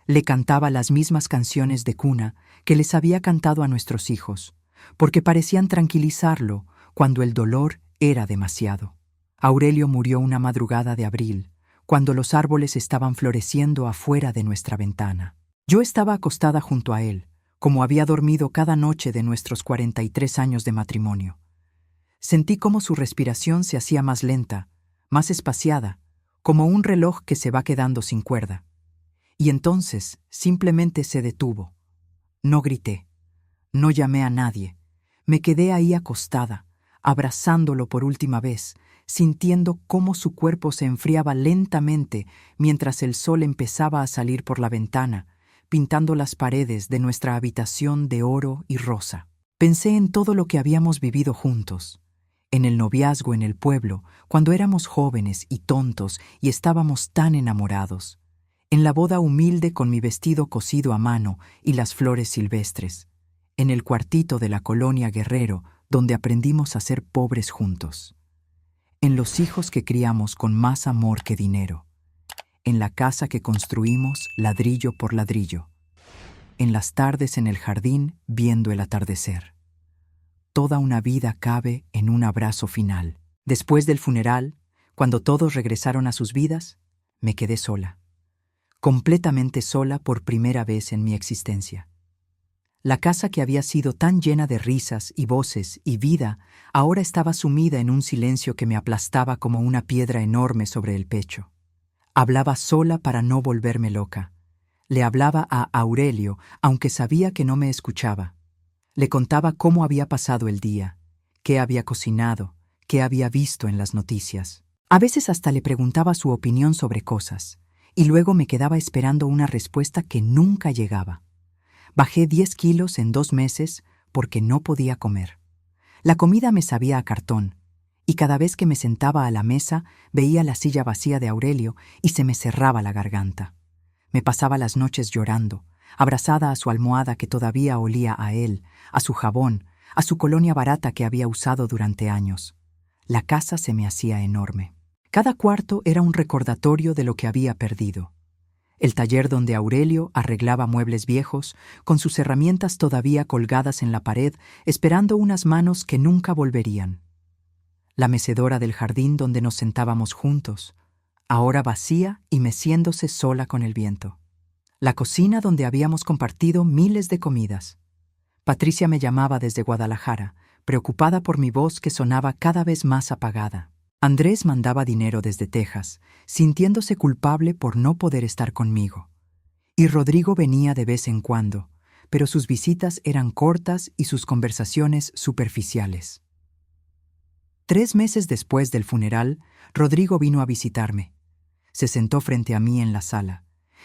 Le cantaba las mismas canciones de cuna que les había cantado a nuestros hijos, porque parecían tranquilizarlo cuando el dolor era demasiado. Aurelio murió una madrugada de abril, cuando los árboles estaban floreciendo afuera de nuestra ventana. Yo estaba acostada junto a él, como había dormido cada noche de nuestros 43 años de matrimonio. Sentí cómo su respiración se hacía más lenta, más espaciada, como un reloj que se va quedando sin cuerda. Y entonces simplemente se detuvo. No grité, no llamé a nadie. Me quedé ahí acostada, abrazándolo por última vez, sintiendo cómo su cuerpo se enfriaba lentamente mientras el sol empezaba a salir por la ventana, pintando las paredes de nuestra habitación de oro y rosa. Pensé en todo lo que habíamos vivido juntos, En el noviazgo en el pueblo, cuando éramos jóvenes y tontos y estábamos tan enamorados. En la boda humilde con mi vestido cosido a mano y las flores silvestres. En el cuartito de la colonia Guerrero, donde aprendimos a ser pobres juntos. En los hijos que criamos con más amor que dinero. En la casa que construimos ladrillo por ladrillo. En las tardes en el jardín viendo el atardecer. Toda una vida cabe en un abrazo final. Después del funeral, cuando todos regresaron a sus vidas, me quedé sola. Completamente sola por primera vez en mi existencia. La casa que había sido tan llena de risas y voces y vida, ahora estaba sumida en un silencio que me aplastaba como una piedra enorme sobre el pecho. Hablaba sola para no volverme loca. Le hablaba a Aurelio, aunque sabía que no me escuchaba. Le contaba cómo había pasado el día, qué había cocinado, qué había visto en las noticias. A veces hasta le preguntaba su opinión sobre cosas, y luego me quedaba esperando una respuesta que nunca llegaba. Bajé 10 kilos en 2 meses porque no podía comer. La comida me sabía a cartón, y cada vez que me sentaba a la mesa veía la silla vacía de Aurelio y se me cerraba la garganta. Me pasaba las noches llorando, abrazada a su almohada que todavía olía a él, a su jabón, a su colonia barata que había usado durante años. La casa se me hacía enorme. Cada cuarto era un recordatorio de lo que había perdido. El taller donde Aurelio arreglaba muebles viejos, con sus herramientas todavía colgadas en la pared, esperando unas manos que nunca volverían. La mecedora del jardín donde nos sentábamos juntos, ahora vacía y meciéndose sola con el viento. La cocina donde habíamos compartido miles de comidas. Patricia me llamaba desde Guadalajara, preocupada por mi voz que sonaba cada vez más apagada. Andrés mandaba dinero desde Texas, sintiéndose culpable por no poder estar conmigo. Y Rodrigo venía de vez en cuando, pero sus visitas eran cortas y sus conversaciones superficiales. 3 meses después del funeral, Rodrigo vino a visitarme. Se sentó frente a mí en la sala.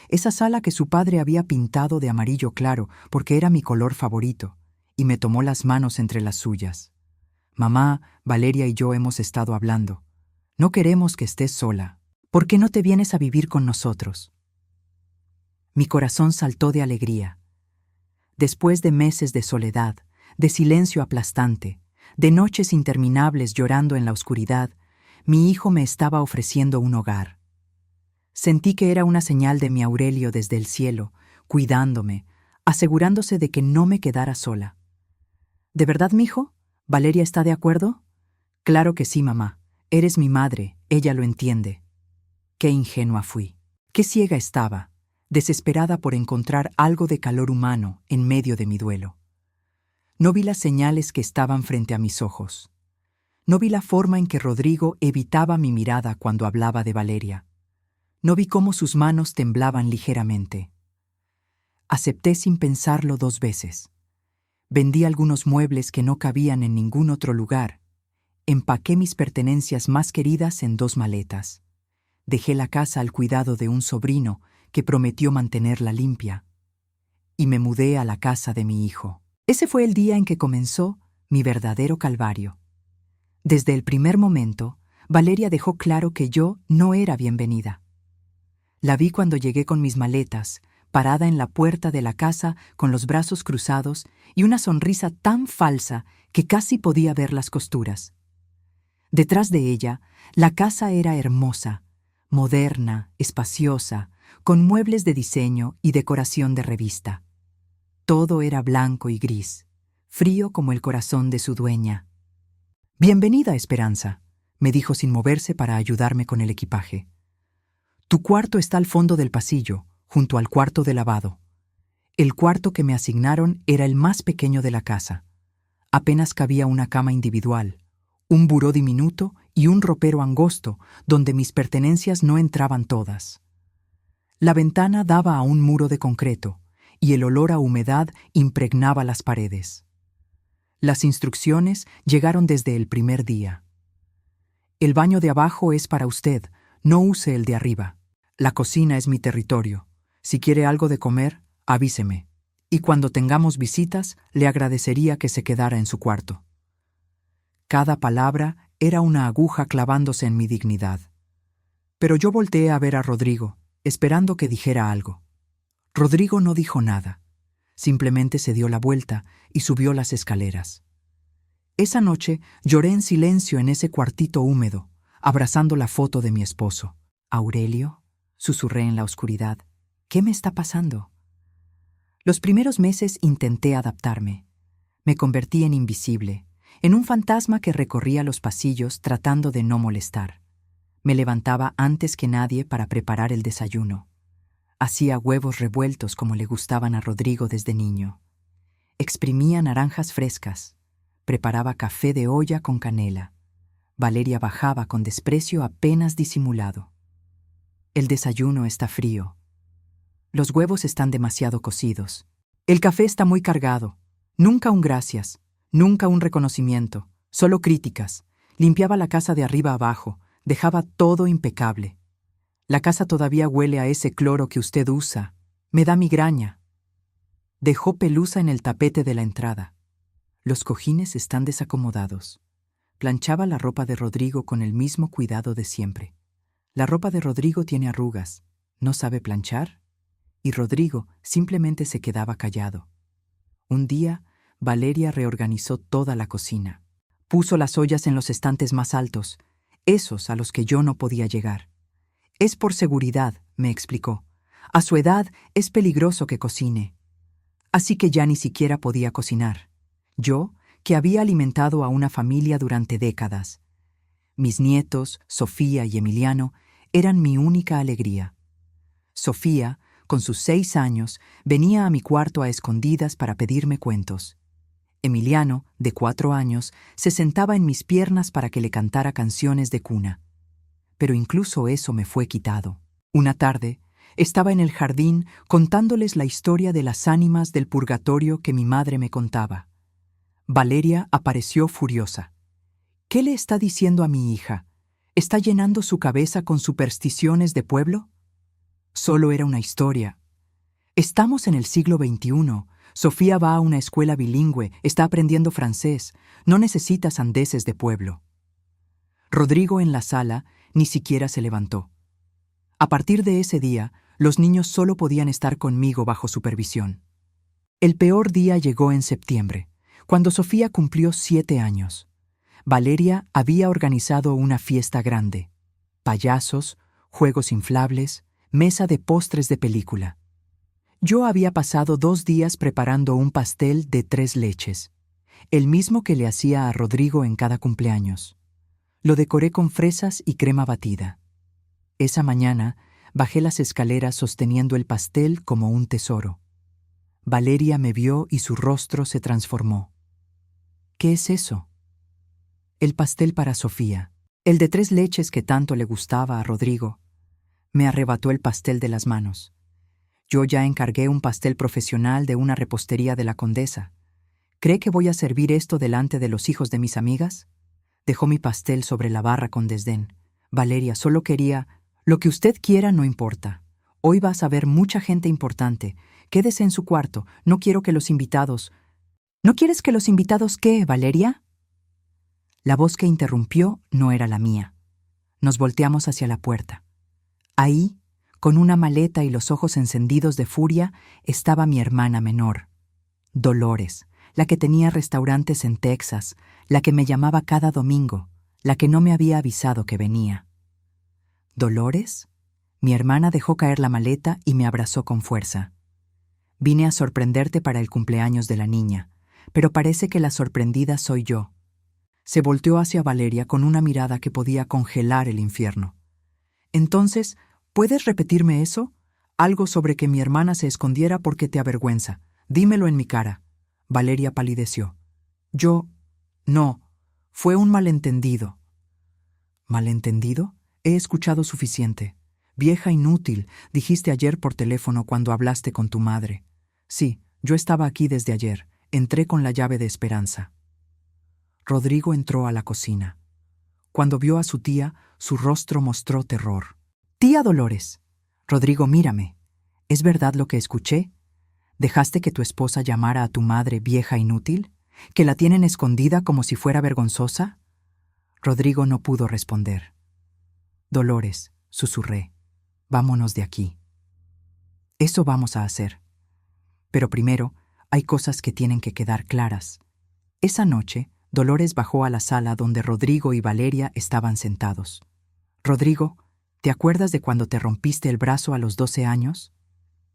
Esa sala que su padre había pintado de amarillo claro porque era mi color favorito, y me tomó las manos entre las suyas. Mamá, Valeria y yo hemos estado hablando. No queremos que estés sola. ¿Por qué no te vienes a vivir con nosotros? Mi corazón saltó de alegría. Después de meses de soledad, de silencio aplastante, de noches interminables llorando en la oscuridad, mi hijo me estaba ofreciendo un hogar. Sentí que era una señal de mi Aurelio desde el cielo, cuidándome, asegurándose de que no me quedara sola. ¿De verdad, mijo? ¿Valeria está de acuerdo? Claro que sí, mamá. Eres mi madre, ella lo entiende. Qué ingenua fui. Qué ciega estaba, desesperada por encontrar algo de calor humano en medio de mi duelo. No vi las señales que estaban frente a mis ojos. No vi la forma en que Rodrigo evitaba mi mirada cuando hablaba de Valeria. No vi cómo sus manos temblaban ligeramente. Acepté sin pensarlo 2 veces. Vendí algunos muebles que no cabían en ningún otro lugar. Empaqué mis pertenencias más queridas en 2 maletas. Dejé la casa al cuidado de un sobrino que prometió mantenerla limpia. Y me mudé a la casa de mi hijo. Ese fue el día en que comenzó mi verdadero calvario. Desde el primer momento, Valeria dejó claro que yo no era bienvenida. La vi cuando llegué con mis maletas, parada en la puerta de la casa con los brazos cruzados y una sonrisa tan falsa que casi podía ver las costuras. Detrás de ella, la casa era hermosa, moderna, espaciosa, con muebles de diseño y decoración de revista. Todo era blanco y gris, frío como el corazón de su dueña. «Bienvenida, Esperanza», me dijo sin moverse para ayudarme con el equipaje. «Tu cuarto está al fondo del pasillo, junto al cuarto de lavado. El cuarto que me asignaron era el más pequeño de la casa. Apenas cabía una cama individual, un buró diminuto y un ropero angosto donde mis pertenencias no entraban todas. La ventana daba a un muro de concreto y el olor a humedad impregnaba las paredes. Las instrucciones llegaron desde el primer día. «El baño de abajo es para usted, no use el de arriba. La cocina es mi territorio. Si quiere algo de comer, avíseme. Y cuando tengamos visitas, le agradecería que se quedara en su cuarto». Cada palabra era una aguja clavándose en mi dignidad. Pero yo volteé a ver a Rodrigo, esperando que dijera algo. Rodrigo no dijo nada. Simplemente se dio la vuelta y subió las escaleras. Esa noche lloré en silencio en ese cuartito húmedo, abrazando la foto de mi esposo. «Aurelio», susurré en la oscuridad, «¿qué me está pasando?» Los primeros meses intenté adaptarme. Me convertí en invisible, en un fantasma que recorría los pasillos tratando de no molestar. Me levantaba antes que nadie para preparar el desayuno. Hacía huevos revueltos como le gustaban a Rodrigo desde niño. Exprimía naranjas frescas. Preparaba café de olla con canela. Valeria bajaba con desprecio apenas disimulado. «El desayuno está frío. Los huevos están demasiado cocidos. El café está muy cargado. Nunca un gracias, nunca un reconocimiento, solo críticas. Limpiaba la casa de arriba abajo, dejaba todo impecable. La casa todavía huele a ese cloro que usted usa. Me da migraña». Dejó pelusa en el tapete de la entrada. «Los cojines están desacomodados». Planchaba la ropa de Rodrigo con el mismo cuidado de siempre. «La ropa de Rodrigo tiene arrugas. ¿No sabe planchar?» Y Rodrigo simplemente se quedaba callado. Un día, Valeria reorganizó toda la cocina. Puso las ollas en los estantes más altos, esos a los que yo no podía llegar. «Es por seguridad», me explicó. «A su edad es peligroso que cocine». Así que ya ni siquiera podía cocinar. Yo, que había alimentado a una familia durante décadas. Mis nietos, Sofía y Emiliano, eran mi única alegría. Sofía, con sus 6 años, venía a mi cuarto a escondidas para pedirme cuentos. Emiliano, de 4 años, se sentaba en mis piernas para que le cantara canciones de cuna. Pero incluso eso me fue quitado. Una tarde, estaba en el jardín contándoles la historia de las ánimas del purgatorio que mi madre me contaba. Valeria apareció furiosa. «¿Qué le está diciendo a mi hija? ¿Está llenando su cabeza con supersticiones de pueblo?» Solo era una historia. Estamos en el siglo XXI. Sofía va a una escuela bilingüe, está aprendiendo francés. No necesita sandeces de pueblo. Rodrigo en la sala ni siquiera se levantó. A partir de ese día, los niños solo podían estar conmigo bajo supervisión. El peor día llegó en septiembre, cuando Sofía cumplió 7 años. Valeria había organizado una fiesta grande. Payasos, juegos inflables, mesa de postres de película. Yo había pasado 2 días preparando un pastel de 3 leches, el mismo que le hacía a Rodrigo en cada cumpleaños. Lo decoré con fresas y crema batida. Esa mañana bajé las escaleras sosteniendo el pastel como un tesoro. Valeria me vio y su rostro se transformó. «¿Qué es eso?» «El pastel para Sofía, el de 3 leches que tanto le gustaba a Rodrigo». Me arrebató el pastel de las manos. «Yo ya encargué un pastel profesional de una repostería de la Condesa. ¿Cree que voy a servir esto delante de los hijos de mis amigas?» Dejó mi pastel sobre la barra con desdén. «Valeria, solo quería... Lo que usted quiera no importa. Hoy vas a ver mucha gente importante. Quédese en su cuarto. No quiero que los invitados...» «¿No quieres que los invitados qué, Valeria?» La voz que interrumpió no era la mía. Nos volteamos hacia la puerta. Ahí, con una maleta y los ojos encendidos de furia, estaba mi hermana menor, Dolores, la que tenía restaurantes en Texas, la que me llamaba cada domingo, la que no me había avisado que venía. «¿Dolores?» Mi hermana dejó caer la maleta y me abrazó con fuerza. «Vine a sorprenderte para el cumpleaños de la niña, pero parece que la sorprendida soy yo». Se volteó hacia Valeria con una mirada que podía congelar el infierno. «Entonces, ¿puedes repetirme eso? Algo sobre que mi hermana se escondiera porque te avergüenza. Dímelo en mi cara». Valeria palideció. «No, fue un malentendido». «¿Malentendido? He escuchado suficiente. Vieja inútil, dijiste ayer por teléfono cuando hablaste con tu madre. Sí, yo estaba aquí desde ayer. Entré con la llave de Esperanza». Rodrigo entró a la cocina. Cuando vio a su tía, su rostro mostró terror. «Tía Dolores». «Rodrigo, mírame. ¿Es verdad lo que escuché? ¿Dejaste que tu esposa llamara a tu madre vieja inútil? ¿Que la tienen escondida como si fuera vergonzosa? Rodrigo no pudo responder. Dolores, susurré, vámonos de aquí. Eso vamos a hacer. Pero primero, hay cosas que tienen que quedar claras. Esa noche, Dolores bajó a la sala donde Rodrigo y Valeria estaban sentados. Rodrigo, ¿te acuerdas de cuando te rompiste el brazo a los 12 años?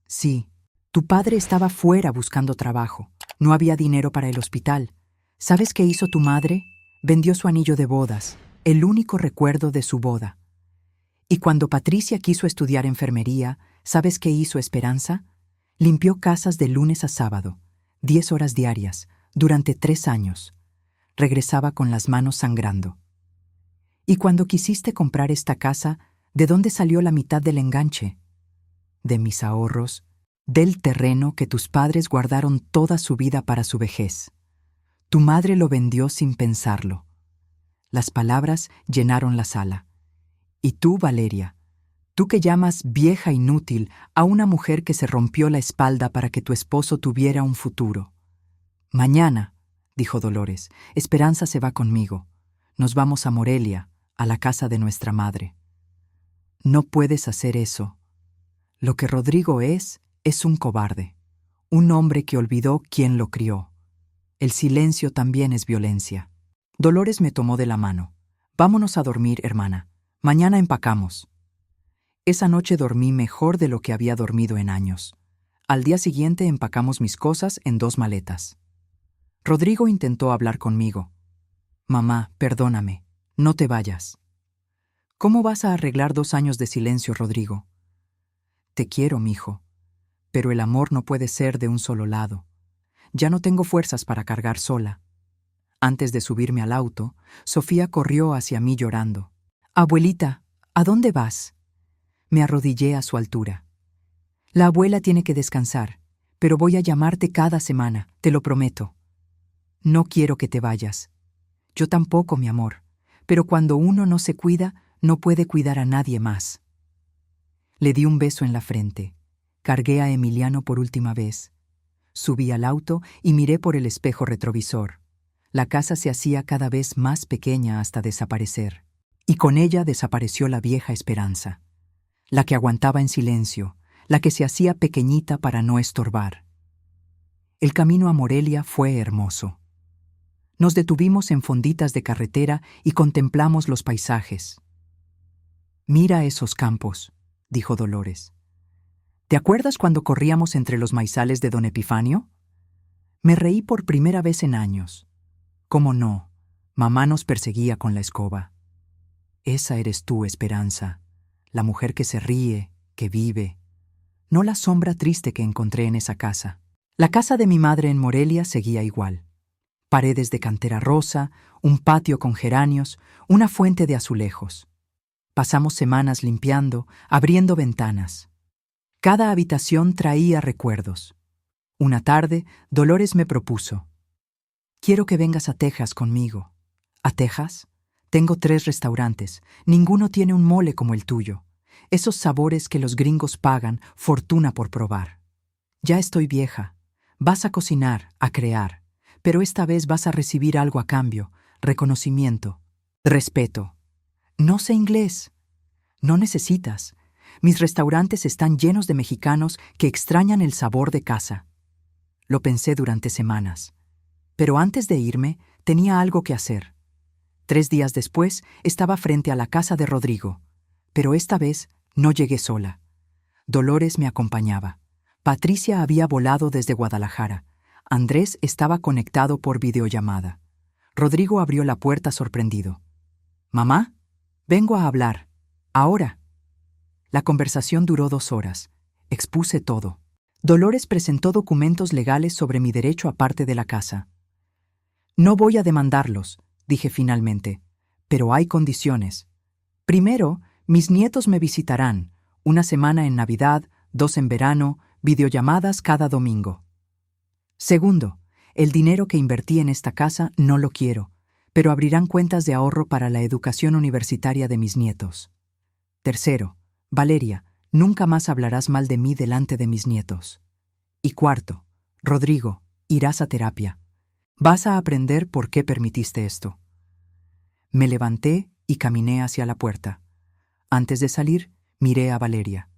Sí. Tu padre estaba fuera buscando trabajo. No había dinero para el hospital. ¿Sabes qué hizo tu madre? Vendió su anillo de bodas, el único recuerdo de su boda. Y cuando Patricia quiso estudiar enfermería, ¿sabes qué hizo Esperanza? Limpió casas de lunes a sábado, 10 horas diarias, durante 3 años. Regresaba con las manos sangrando. Y cuando quisiste comprar esta casa, ¿de dónde salió la mitad del enganche? De mis ahorros, del terreno que tus padres guardaron toda su vida para su vejez. Tu madre lo vendió sin pensarlo. Las palabras llenaron la sala. Y tú, Valeria, tú que llamas vieja inútil a una mujer que se rompió la espalda para que tu esposo tuviera un futuro. Mañana, dijo Dolores, Esperanza se va conmigo. Nos vamos a Morelia, a la casa de nuestra madre. No puedes hacer eso. Lo que Rodrigo es un cobarde, un hombre que olvidó quién lo crió. El silencio también es violencia. Dolores me tomó de la mano. Vámonos a dormir, hermana. Mañana empacamos. Esa noche dormí mejor de lo que había dormido en años. Al día siguiente empacamos mis cosas en 2 maletas. Rodrigo intentó hablar conmigo. Mamá, perdóname, no te vayas. ¿Cómo vas a arreglar 2 años de silencio, Rodrigo? Te quiero, mijo, pero el amor no puede ser de un solo lado. Ya no tengo fuerzas para cargar sola. Antes de subirme al auto, Sofía corrió hacia mí llorando. Abuelita, ¿a dónde vas? Me arrodillé a su altura. La abuela tiene que descansar, pero voy a llamarte cada semana, te lo prometo. No quiero que te vayas. Yo tampoco, mi amor, pero cuando uno no se cuida, no puede cuidar a nadie más. Le di un beso en la frente. Cargué a Emiliano por última vez. Subí al auto y miré por el espejo retrovisor. La casa se hacía cada vez más pequeña hasta desaparecer. Y con ella desapareció la vieja Esperanza. La que aguantaba en silencio, la que se hacía pequeñita para no estorbar. El camino a Morelia fue hermoso. Nos detuvimos en fonditas de carretera y contemplamos los paisajes. Mira esos campos, dijo Dolores. ¿Te acuerdas cuando corríamos entre los maizales de don Epifanio? Me reí por primera vez en años. ¿Cómo no? Mamá nos perseguía con la escoba. Esa eres tú, Esperanza, la mujer que se ríe, que vive. No la sombra triste que encontré en esa casa. La casa de mi madre en Morelia seguía igual. Paredes de cantera rosa, un patio con geranios, una fuente de azulejos. Pasamos semanas limpiando, abriendo ventanas. Cada habitación traía recuerdos. Una tarde, Dolores me propuso: quiero que vengas a Texas conmigo. ¿A Texas? Tengo 3 restaurantes. Ninguno tiene un mole como el tuyo. Esos sabores que los gringos pagan fortuna por probar. Ya estoy vieja. Vas a cocinar, a crear. Pero esta vez vas a recibir algo a cambio. Reconocimiento. Respeto. No sé inglés. No necesitas. Mis restaurantes están llenos de mexicanos que extrañan el sabor de casa. Lo pensé durante semanas. Pero antes de irme, tenía algo que hacer. 3 días después, estaba frente a la casa de Rodrigo. Pero esta vez no llegué sola. Dolores me acompañaba. Patricia había volado desde Guadalajara. Andrés estaba conectado por videollamada. Rodrigo abrió la puerta sorprendido. «Mamá, vengo a hablar. Ahora». La conversación duró 2 horas. Expuse todo. Dolores presentó documentos legales sobre mi derecho a parte de la casa. «No voy a demandarlos», dije finalmente, «pero hay condiciones. Primero, mis nietos me visitarán, 1 semana en Navidad, 2 en verano, videollamadas cada domingo. Segundo, el dinero que invertí en esta casa no lo quiero, pero abrirán cuentas de ahorro para la educación universitaria de mis nietos. Tercero, Valeria, nunca más hablarás mal de mí delante de mis nietos. Y cuarto, Rodrigo, irás a terapia. Vas a aprender por qué permitiste esto». Me levanté y caminé hacia la puerta. Antes de salir, miré a Valeria.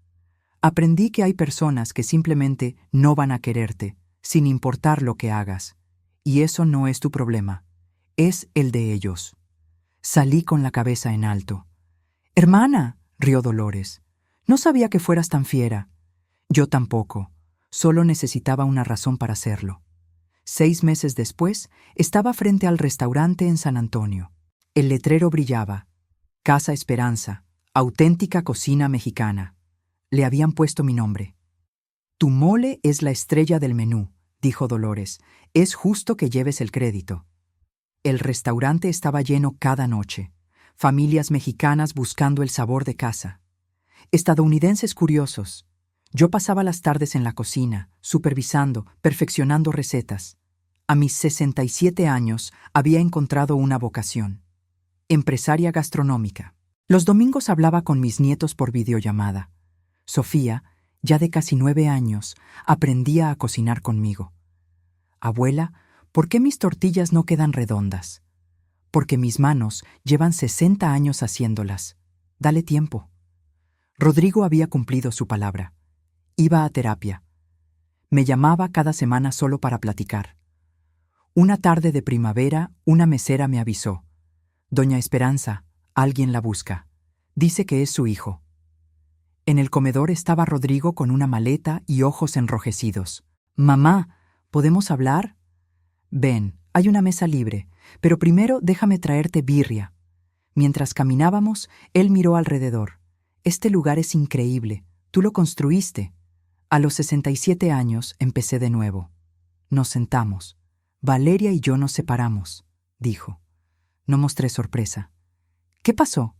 Aprendí que hay personas que simplemente no van a quererte, sin importar lo que hagas. Y eso no es tu problema, es el de ellos. Salí con la cabeza en alto. «Hermana», rió Dolores, «no sabía que fueras tan fiera». Yo tampoco, solo necesitaba una razón para hacerlo. 6 meses después, estaba frente al restaurante en San Antonio. El letrero brillaba. Casa Esperanza, auténtica cocina mexicana. Le habían puesto mi nombre. «Tu mole es la estrella del menú», dijo Dolores. «Es justo que lleves el crédito». El restaurante estaba lleno cada noche. Familias mexicanas buscando el sabor de casa. Estadounidenses curiosos. Yo pasaba las tardes en la cocina, supervisando, perfeccionando recetas. A mis 67 años había encontrado una vocación. Empresaria gastronómica. Los domingos hablaba con mis nietos por videollamada. Sofía, ya de casi 9 años, aprendía a cocinar conmigo. «Abuela, ¿por qué mis tortillas no quedan redondas?» «Porque mis manos llevan 60 años haciéndolas. Dale tiempo». Rodrigo había cumplido su palabra. Iba a terapia. Me llamaba cada semana solo para platicar. Una tarde de primavera, una mesera me avisó. «Doña Esperanza, alguien la busca. Dice que es su hijo». En el comedor estaba Rodrigo con una maleta y ojos enrojecidos. «Mamá, ¿podemos hablar?» «Ven, hay una mesa libre, pero primero déjame traerte birria». Mientras caminábamos, él miró alrededor. «Este lugar es increíble. Tú lo construiste». A los 67 años empecé de nuevo. Nos sentamos. «Valeria y yo nos separamos», dijo. No mostré sorpresa. «¿Qué pasó?»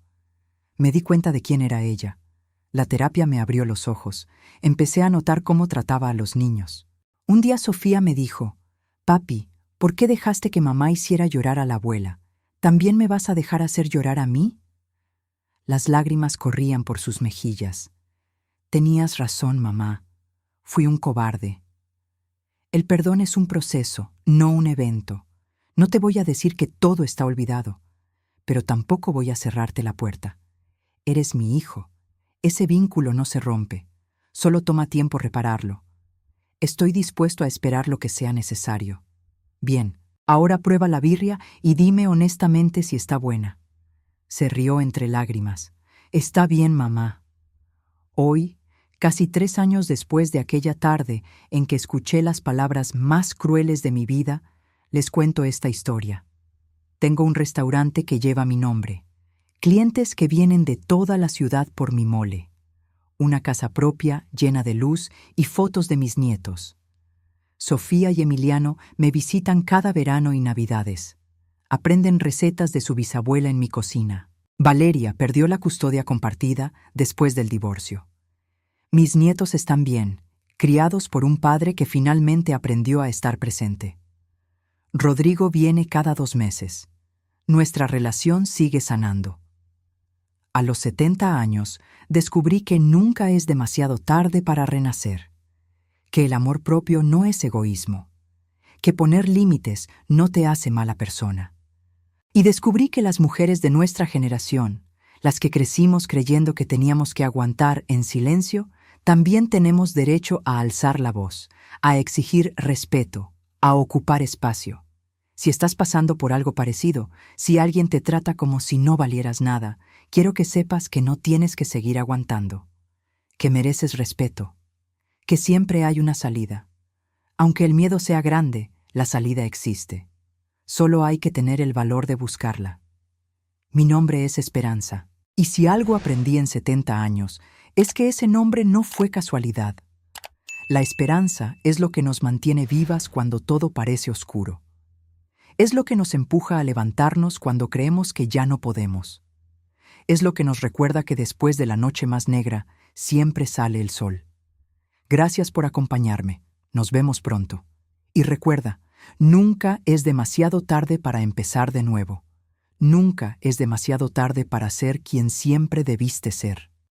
Me di cuenta de quién era ella. La terapia me abrió los ojos. Empecé a notar cómo trataba a los niños. Un día Sofía me dijo: «Papi, ¿por qué dejaste que mamá hiciera llorar a la abuela? ¿También me vas a dejar hacer llorar a mí?» Las lágrimas corrían por sus mejillas. «Tenías razón, mamá. Fui un cobarde». El perdón es un proceso, no un evento. No te voy a decir que todo está olvidado, pero tampoco voy a cerrarte la puerta. Eres mi hijo. Ese vínculo no se rompe. Solo toma tiempo repararlo. Estoy dispuesto a esperar lo que sea necesario. Bien, ahora prueba la birria y dime honestamente si está buena». Se rió entre lágrimas. «Está bien, mamá». Hoy, casi 3 años después de aquella tarde en que escuché las palabras más crueles de mi vida, les cuento esta historia. Tengo un restaurante que lleva mi nombre. Clientes que vienen de toda la ciudad por mi mole. Una casa propia llena de luz y fotos de mis nietos. Sofía y Emiliano me visitan cada verano y Navidades. Aprenden recetas de su bisabuela en mi cocina. Valeria perdió la custodia compartida después del divorcio. Mis nietos están bien, criados por un padre que finalmente aprendió a estar presente. Rodrigo viene cada 2 meses. Nuestra relación sigue sanando. A los 70 años, descubrí que nunca es demasiado tarde para renacer. Que el amor propio no es egoísmo. Que poner límites no te hace mala persona. Y descubrí que las mujeres de nuestra generación, las que crecimos creyendo que teníamos que aguantar en silencio, también tenemos derecho a alzar la voz, a exigir respeto, a ocupar espacio. Si estás pasando por algo parecido, si alguien te trata como si no valieras nada, quiero que sepas que no tienes que seguir aguantando, que mereces respeto, que siempre hay una salida. Aunque el miedo sea grande, la salida existe. Solo hay que tener el valor de buscarla. Mi nombre es Esperanza, y si algo aprendí en 70 años, es que ese nombre no fue casualidad. La esperanza es lo que nos mantiene vivas cuando todo parece oscuro. Es lo que nos empuja a levantarnos cuando creemos que ya no podemos. Es lo que nos recuerda que después de la noche más negra siempre sale el sol. Gracias por acompañarme. Nos vemos pronto. Y recuerda, nunca es demasiado tarde para empezar de nuevo. Nunca es demasiado tarde para ser quien siempre debiste ser.